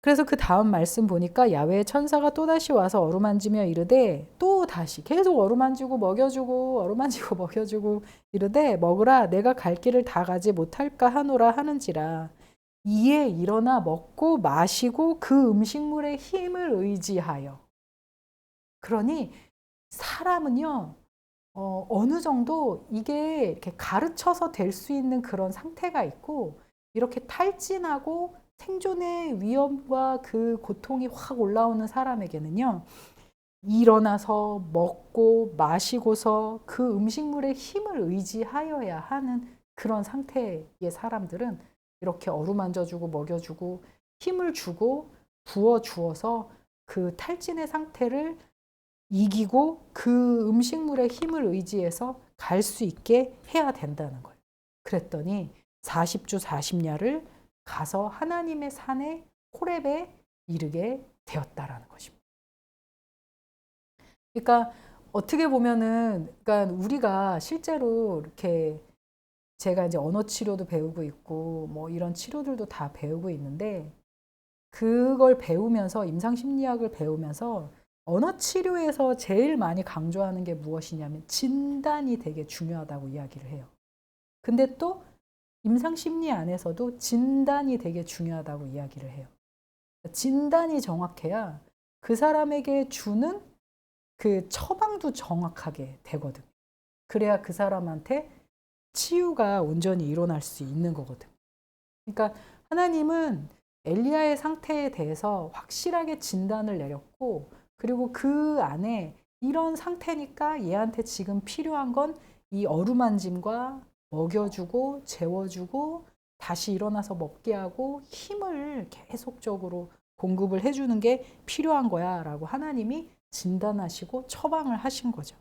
그래서 그 다음 말씀 보니까 야훼의 천사가 또다시 와서 어루만지며 이르되 또다시 계속 어루만지고 먹여주고 어루만지고 먹여주고 이르되 먹으라 내가 갈 길을 다 가지 못할까 하노라 하는지라 이에 일어나 먹고 마시고 그 음식물의 힘을 의지하여. 그러니 사람은요 어느 정도 이게 이렇게 가르쳐서 될 수 있는 그런 상태가 있고 이렇게 탈진하고 생존의 위험과 그 고통이 확 올라오는 사람에게는요 일어나서 먹고 마시고서 그 음식물의 힘을 의지하여야 하는 그런 상태의 사람들은 이렇게 어루만져주고 먹여주고 힘을 주고 부어주어서 그 탈진의 상태를 이기고 그 음식물의 힘을 의지해서 갈 수 있게 해야 된다는 거예요. 그랬더니 40주 40야를 가서 하나님의 산에 호렙에 이르게 되었다라는 것입니다. 그러니까 어떻게 보면은 그러니까 우리가 실제로 이렇게 제가 이제 언어 치료도 배우고 있고 뭐 이런 치료들도 다 배우고 있는데 그걸 배우면서 임상 심리학을 배우면서 언어 치료에서 제일 많이 강조하는 게 무엇이냐면 진단이 되게 중요하다고 이야기를 해요. 근데 또 임상 심리 안에서도 진단이 되게 중요하다고 이야기를 해요. 진단이 정확해야 그 사람에게 주는 그 처방도 정확하게 되거든. 그래야 그 사람한테 치유가 온전히 일어날 수 있는 거거든. 그러니까 하나님은 엘리야의 상태에 대해서 확실하게 진단을 내렸고 그리고 그 안에 이런 상태니까 얘한테 지금 필요한 건 이 어루만짐과 먹여주고 재워주고 다시 일어나서 먹게 하고 힘을 계속적으로 공급을 해주는 게 필요한 거야 라고 하나님이 진단하시고 처방을 하신 거죠.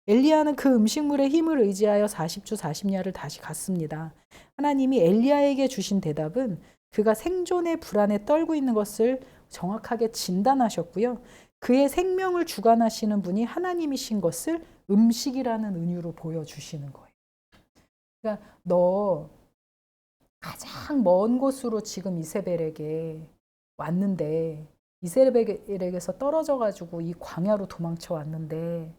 엘리야는 그 음식물의 힘을 의지하여 40주 40야를 다시 갔습니다. 하나님이 엘리야에게 주신 대답은 그가 생존의 불안에 떨고 있는 것을 정확하게 진단하셨고요. 그의 생명을 주관하시는 분이 하나님이신 것을 음식이라는 은유로 보여주시는 거예요. 그러니까 너 가장 먼 곳으로 지금 이세벨에게 왔는데 이세벨에게서 떨어져 가지고 이 광야로 도망쳐 왔는데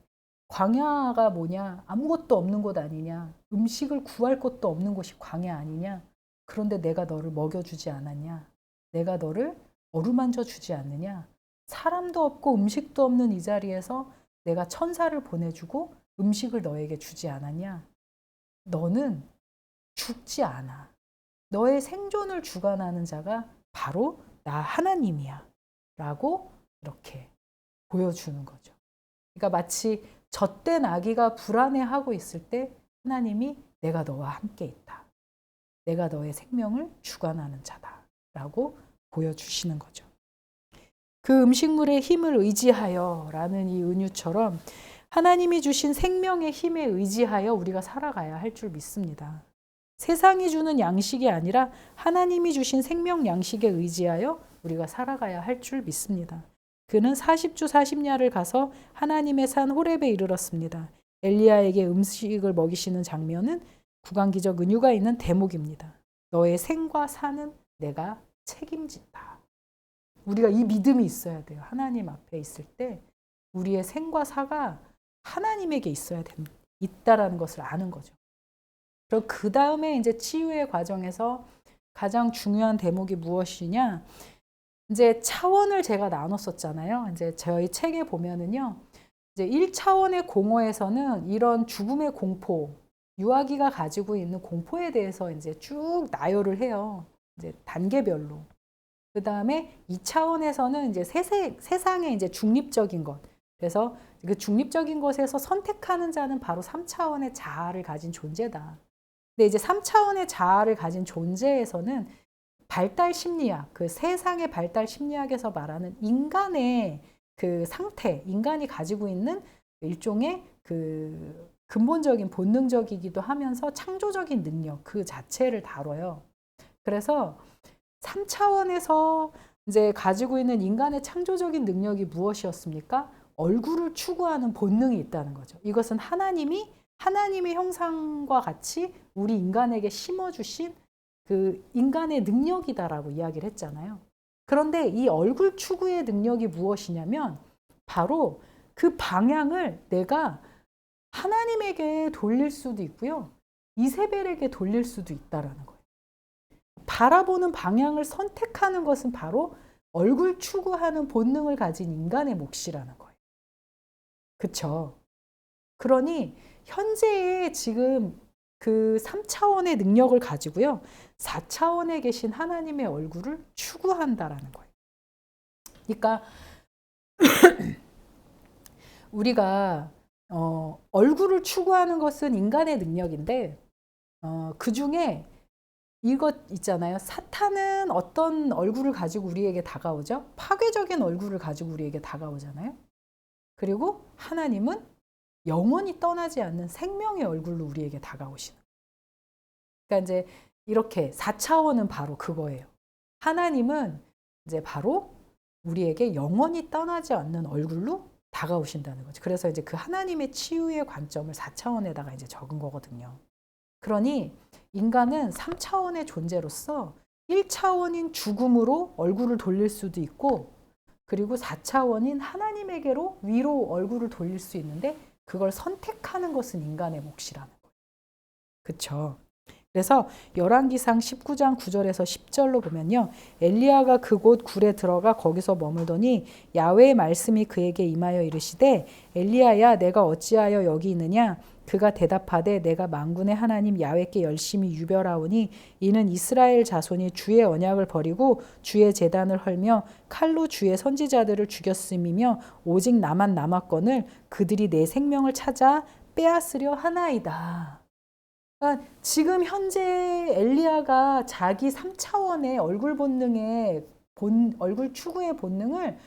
광야가 뭐냐? 아무것도 없는 곳 아니냐? 음식을 구할 곳도 없는 곳이 광야 아니냐? 그런데 내가 너를 먹여주지 않았냐? 내가 너를 어루만져 주지 않느냐? 사람도 없고 음식도 없는 이 자리에서 내가 천사를 보내주고 음식을 너에게 주지 않았냐? 너는 죽지 않아. 너의 생존을 주관하는 자가 바로 나 하나님이야. 라고 이렇게 보여주는 거죠. 그러니까 마치 젖된 아기가 불안해하고 있을 때 하나님이 내가 너와 함께 있다. 내가 너의 생명을 주관하는 자다. 라고 보여주시는 거죠. 그 음식물의 힘을 의지하여 라는 이 은유처럼 하나님이 주신 생명의 힘에 의지하여 우리가 살아가야 할 줄 믿습니다. 세상이 주는 양식이 아니라 하나님이 주신 생명 양식에 의지하여 우리가 살아가야 할 줄 믿습니다. 그는 40주 40야를 가서 하나님의 산 호렙에 이르렀습니다. 엘리야에게 음식을 먹이시는 장면은 국왕기적 은유가 있는 대목입니다. 너의 생과 사는 내가 책임진다. 우리가 이 믿음이 있어야 돼요. 하나님 앞에 있을 때 우리의 생과 사가 하나님에게 있어야 됩니다. 있다라는 것을 아는 거죠. 그리고 그 다음에 이제 치유의 과정에서 가장 중요한 대목이 무엇이냐? 이제 차원을 제가 나눴었잖아요. 이제 저희 책에 보면은요, 이제 1차원의 공허에서는 이런 죽음의 공포, 유아기가 가지고 있는 공포에 대해서 이제 쭉 나열을 해요. 이제 단계별로. 그 다음에 2차원에서는 이제 세상의 이제 중립적인 것. 그래서 그 중립적인 것에서 선택하는 자는 바로 3차원의 자아를 가진 존재다. 근데 이제 3차원의 자아를 가진 존재에서는 발달 심리학, 그 세상의 발달 심리학에서 말하는 인간의 그 상태, 인간이 가지고 있는 일종의 그 근본적인 본능적이기도 하면서 창조적인 능력 그 자체를 다뤄요. 그래서 3차원에서 이제 가지고 있는 인간의 창조적인 능력이 무엇이었습니까? 얼굴을 추구하는 본능이 있다는 거죠. 이것은 하나님이 하나님의 형상과 같이 우리 인간에게 심어주신 그 인간의 능력이다라고 이야기를 했잖아요. 그런데 이 얼굴 추구의 능력이 무엇이냐면 바로 그 방향을 내가 하나님에게 돌릴 수도 있고요. 이세벨에게 돌릴 수도 있다라는 거예요. 바라보는 방향을 선택하는 것은 바로 얼굴 추구하는 본능을 가진 인간의 몫이라는 거예요. 그렇죠? 그러니 현재의 지금 그 3차원의 능력을 가지고요. 4차원에 계신 하나님의 얼굴을 추구한다라는 거예요. 그러니까 우리가 얼굴을 추구하는 것은 인간의 능력인데 그 중에 이것 있잖아요. 사탄은 어떤 얼굴을 가지고 우리에게 다가오죠? 파괴적인 얼굴을 가지고 우리에게 다가오잖아요. 그리고 하나님은 영원히 떠나지 않는 생명의 얼굴로 우리에게 다가오시는. 그러니까 이제 이렇게 4차원은 바로 그거예요. 하나님은 이제 바로 우리에게 영원히 떠나지 않는 얼굴로 다가오신다는 거죠. 그래서 이제 그 하나님의 치유의 관점을 4차원에다가 이제 적은 거거든요. 그러니 인간은 3차원의 존재로서 1차원인 죽음으로 얼굴을 돌릴 수도 있고 그리고 4차원인 하나님에게로 위로 얼굴을 돌릴 수 있는데 그걸 선택하는 것은 인간의 몫이라는 거예요. 그렇죠? 그래서 열왕기상 19장 9절에서 10절로 보면요. 엘리야가 그곳 굴에 들어가 거기서 머물더니 야훼의 말씀이 그에게 임하여 이르시되 엘리야야 내가 어찌하여 여기 있느냐 그가 대답하되 내가 만군의 하나님 야훼께 열심히 유별하오니 이는 이스라엘 자손이 주의 언약을 버리고 주의 제단을 헐며 칼로 주의 선지자들을 죽였음이며 오직 나만 남았거늘 그들이 내 생명을 찾아 빼앗으려 하나이다. 그러니까 지금 현재 엘리야가 자기 3차원의 얼굴 본능의 얼굴 추구의 본능을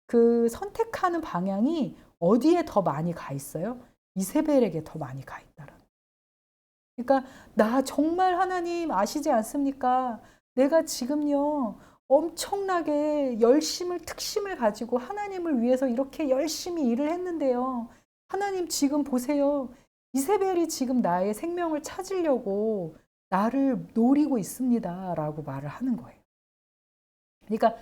그 선택하는 방향이 어디에 더 많이 가 있어요? 이세벨에게 더 많이 가 있다라는. 그러니까 나 정말 하나님 아시지 않습니까? 내가 지금요 엄청나게 특심을 가지고 하나님을 위해서 이렇게 열심히 일을 했는데요. 하나님 지금 보세요. 이세벨이 지금 나의 생명을 찾으려고 나를 노리고 있습니다. 라고 말을 하는 거예요. 그러니까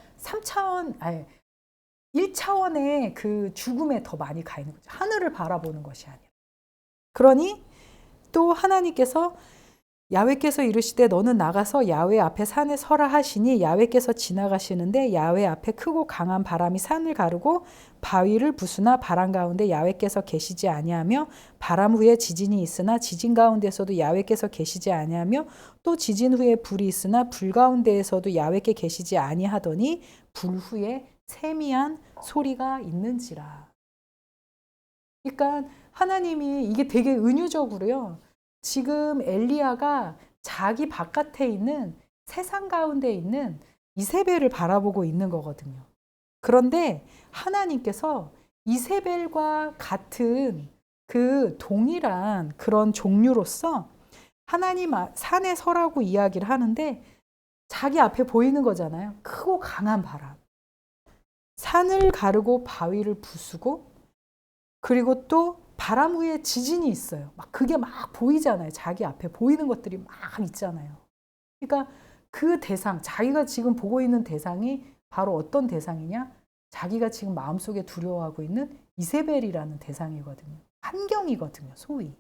1차원의 그 죽음에 더 많이 가 있는 거죠. 하늘을 바라보는 것이 아니라. 그러니 또 하나님께서 야훼께서 이르시되 너는 나가서 야훼 앞에 산에 서라 하시니 야훼께서 지나가시는데 야훼 앞에 크고 강한 바람이 산을 가르고 바위를 부수나 바람 가운데 야훼께서 계시지 아니하며 바람 후에 지진이 있으나 지진 가운데서도 야훼께서 계시지 아니하며 또 지진 후에 불이 있으나 불 가운데에서도 야훼께 계시지 아니하더니 불 후에 세미한 소리가 있는지라. 그러니까 하나님이 이게 되게 은유적으로요. 지금 엘리야가 자기 바깥에 있는 세상 가운데 있는 이세벨을 바라보고 있는 거거든요. 그런데 하나님께서 이세벨과 같은 그 동일한 그런 종류로서 하나님 산에 서라고 이야기를 하는데 자기 앞에 보이는 거잖아요. 크고 강한 바람. 산을 가르고 바위를 부수고 그리고 또 바람 후에 지진이 있어요. 막 그게 막 보이잖아요. 자기 앞에 보이는 것들이 막 있잖아요. 그러니까 그 대상, 자기가 지금 보고 있는 대상이 바로 어떤 대상이냐? 자기가 지금 마음속에 두려워하고 있는 이세벨이라는 대상이거든요. 환경이거든요, 소위.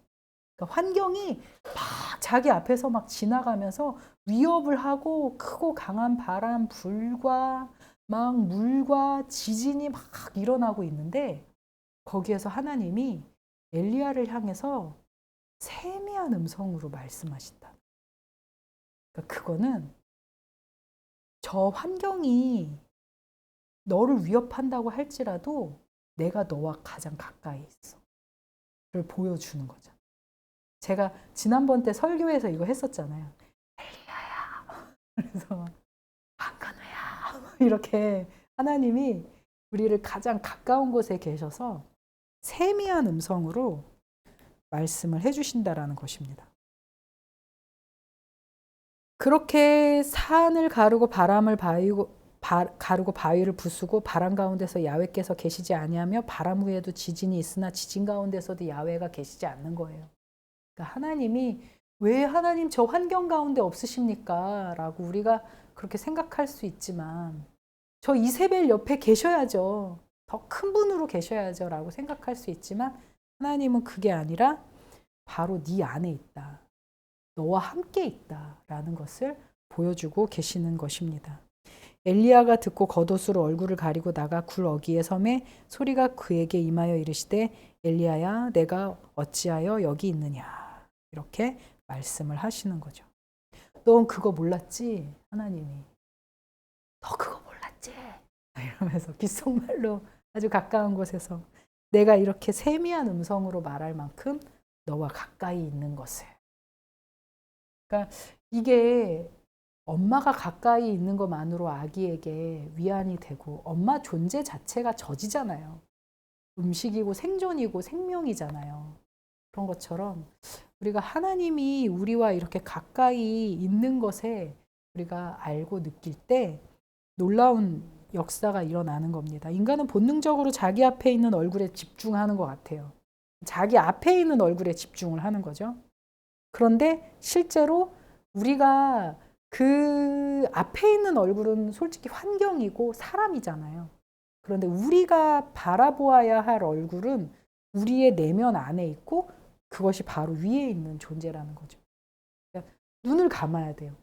그러니까 환경이 막 자기 앞에서 막 지나가면서 위협을 하고 크고 강한 바람, 불과 막 물과 지진이 막 일어나고 있는데 거기에서 하나님이 엘리야를 향해서 세미한 음성으로 말씀하신다. 그러니까 그거는 저 환경이 너를 위협한다고 할지라도 내가 너와 가장 가까이 있어. 를 보여주는 거죠. 제가 지난번 때 설교에서 이거 했었잖아요. 엘리야야. 그래서 한간우야. 이렇게 하나님이 우리를 가장 가까운 곳에 계셔서 세미한 음성으로 말씀을 해주신다라는 것입니다. 그렇게 산을 가르고 가르고 바위를 부수고 바람 가운데서 야훼께서 계시지 아니하며 바람 후에도 지진이 있으나 지진 가운데서도 야훼가 계시지 않는 거예요. 그러니까 하나님이 왜 하나님 저 환경 가운데 없으십니까? 라고 우리가 그렇게 생각할 수 있지만 저 이세벨 옆에 계셔야죠. 더 큰 분으로 계셔야죠. 라고 생각할 수 있지만 하나님은 그게 아니라 바로 네 안에 있다. 너와 함께 있다라는 것을 보여주고 계시는 것입니다. 엘리야가 듣고 겉옷으로 얼굴을 가리고 나가 굴 어귀에 섬에 소리가 그에게 임하여 이르시되 엘리야야 내가 어찌하여 여기 있느냐 이렇게 말씀을 하시는 거죠. 넌 그거 몰랐지? 하나님이. 너 그거 몰랐지? 이러면서 귓속말로 아주 가까운 곳에서 내가 이렇게 세미한 음성으로 말할 만큼 너와 가까이 있는 것을. 그러니까 이게 엄마가 가까이 있는 것만으로 아기에게 위안이 되고 엄마 존재 자체가 젖이잖아요. 음식이고 생존이고 생명이잖아요. 그런 것처럼 우리가 하나님이 우리와 이렇게 가까이 있는 것에 우리가 알고 느낄 때 놀라운 역사가 일어나는 겁니다. 인간은 본능적으로 자기 앞에 있는 얼굴에 집중하는 것 같아요. 자기 앞에 있는 얼굴에 집중을 하는 거죠. 그런데 실제로 우리가 그 앞에 있는 얼굴은 솔직히 환경이고 사람이잖아요. 그런데 우리가 바라보아야 할 얼굴은 우리의 내면 안에 있고 그것이 바로 위에 있는 존재라는 거죠. 그러니까 눈을 감아야 돼요.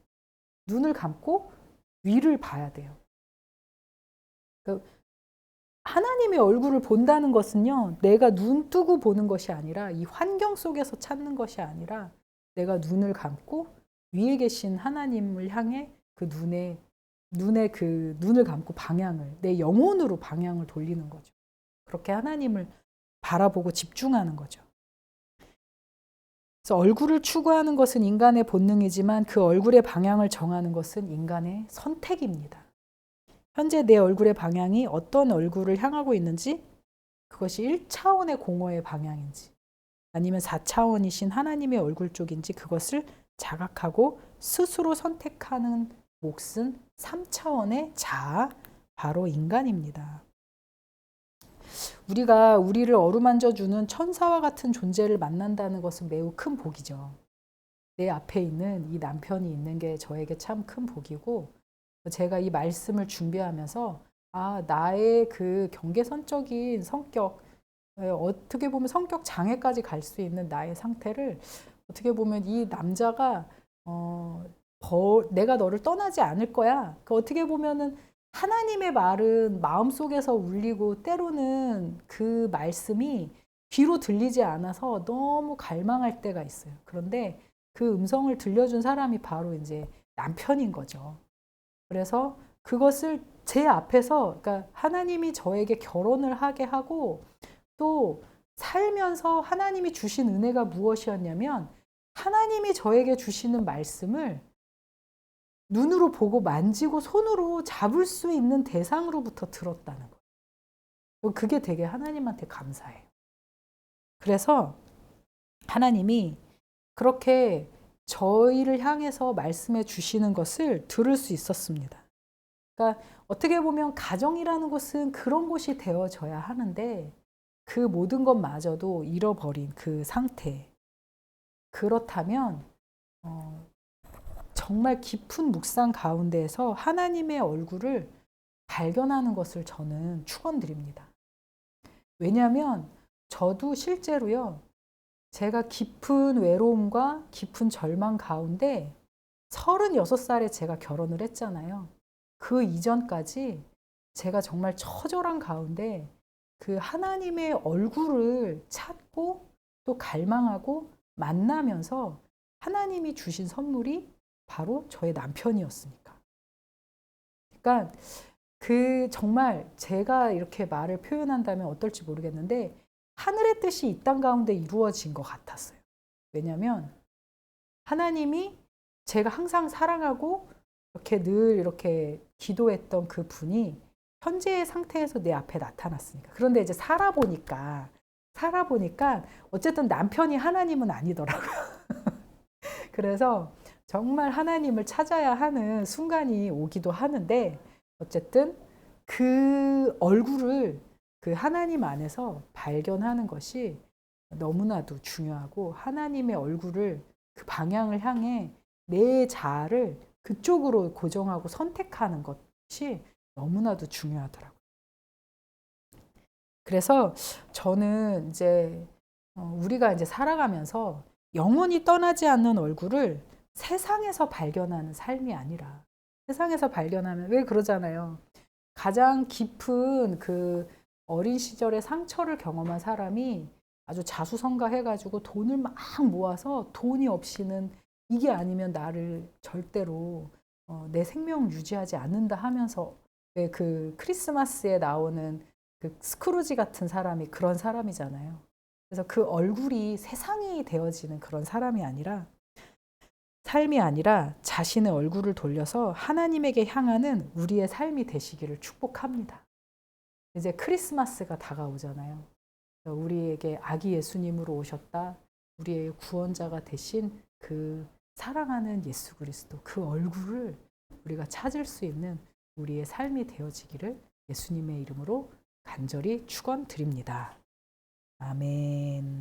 눈을 감고 위를 봐야 돼요. 그러니까 하나님의 얼굴을 본다는 것은요, 내가 눈 뜨고 보는 것이 아니라, 이 환경 속에서 찾는 것이 아니라, 내가 눈을 감고 위에 계신 하나님을 향해 그 눈을 감고 방향을, 내 영혼으로 방향을 돌리는 거죠. 그렇게 하나님을 바라보고 집중하는 거죠. 그래서 얼굴을 추구하는 것은 인간의 본능이지만 그 얼굴의 방향을 정하는 것은 인간의 선택입니다. 현재 내 얼굴의 방향이 어떤 얼굴을 향하고 있는지, 그것이 1차원의 공허의 방향인지 아니면 4차원이신 하나님의 얼굴 쪽인지, 그것을 자각하고 스스로 선택하는 몫은 3차원의 자아, 바로 인간입니다. 우리가 우리를 어루만져주는 천사와 같은 존재를 만난다는 것은 매우 큰 복이죠. 내 앞에 있는 이 남편이 있는 게 저에게 참 큰 복이고, 제가 이 말씀을 준비하면서 나의 그 경계선적인 성격, 어떻게 보면 성격 장애까지 갈 수 있는 나의 상태를 어떻게 보면 이 남자가 내가 너를 떠나지 않을 거야. 어떻게 보면은 하나님의 말은 마음속에서 울리고 때로는 그 말씀이 귀로 들리지 않아서 너무 갈망할 때가 있어요. 그런데 그 음성을 들려준 사람이 바로 이제 남편인 거죠. 그래서 그것을 제 앞에서, 그러니까 하나님이 저에게 결혼을 하게 하고 또 살면서 하나님이 주신 은혜가 무엇이었냐면, 하나님이 저에게 주시는 말씀을 눈으로 보고 만지고 손으로 잡을 수 있는 대상으로부터 들었다는 거예요. 그게 되게 하나님한테 감사해요. 그래서 하나님이 그렇게 저희를 향해서 말씀해 주시는 것을 들을 수 있었습니다. 그러니까 어떻게 보면 가정이라는 곳은 그런 곳이 되어져야 하는데, 그 모든 것마저도 잃어버린 그 상태. 그렇다면 정말 깊은 묵상 가운데에서 하나님의 얼굴을 발견하는 것을 저는 축원드립니다. 왜냐하면 저도 실제로요, 제가 깊은 외로움과 깊은 절망 가운데 36살에 제가 결혼을 했잖아요. 그 이전까지 제가 정말 처절한 가운데 그 하나님의 얼굴을 찾고 또 갈망하고 만나면서 하나님이 주신 선물이 바로 저의 남편이었으니까. 그러니까 정말 제가 이렇게 말을 표현한다면 어떨지 모르겠는데, 하늘의 뜻이 이 땅 가운데 이루어진 것 같았어요. 왜냐하면 하나님이 제가 항상 사랑하고 늘 이렇게 기도했던 그 분이 현재의 상태에서 내 앞에 나타났으니까. 그런데 이제 살아보니까 어쨌든 남편이 하나님은 아니더라고요. 그래서 정말 하나님을 찾아야 하는 순간이 오기도 하는데, 어쨌든 그 얼굴을 그 하나님 안에서 발견하는 것이 너무나도 중요하고, 하나님의 얼굴을 그 방향을 향해 내 자아를 그쪽으로 고정하고 선택하는 것이 너무나도 중요하더라고요. 그래서 저는 이제 우리가 이제 살아가면서 영원히 떠나지 않는 얼굴을 세상에서 발견하는 삶이 아니라, 세상에서 발견하면, 왜 그러잖아요. 가장 깊은 그 어린 시절의 상처를 경험한 사람이 아주 자수성가해가지고 돈을 막 모아서 돈이 없이는 이게 아니면 나를 절대로 내 생명 유지하지 않는다 하면서, 왜 그 크리스마스에 나오는 그 스크루지 같은 사람이 그런 사람이잖아요. 그래서 그 얼굴이 세상이 되어지는 그런 삶이 아니라 자신의 얼굴을 돌려서 하나님에게 향하는 우리의 삶이 되시기를 축복합니다. 이제 크리스마스가 다가오잖아요. 우리에게 아기 예수님으로 오셨다, 우리의 구원자가 되신 그 사랑하는 예수 그리스도, 그 얼굴을 우리가 찾을 수 있는 우리의 삶이 되어지기를 예수님의 이름으로 간절히 축원드립니다. 아멘.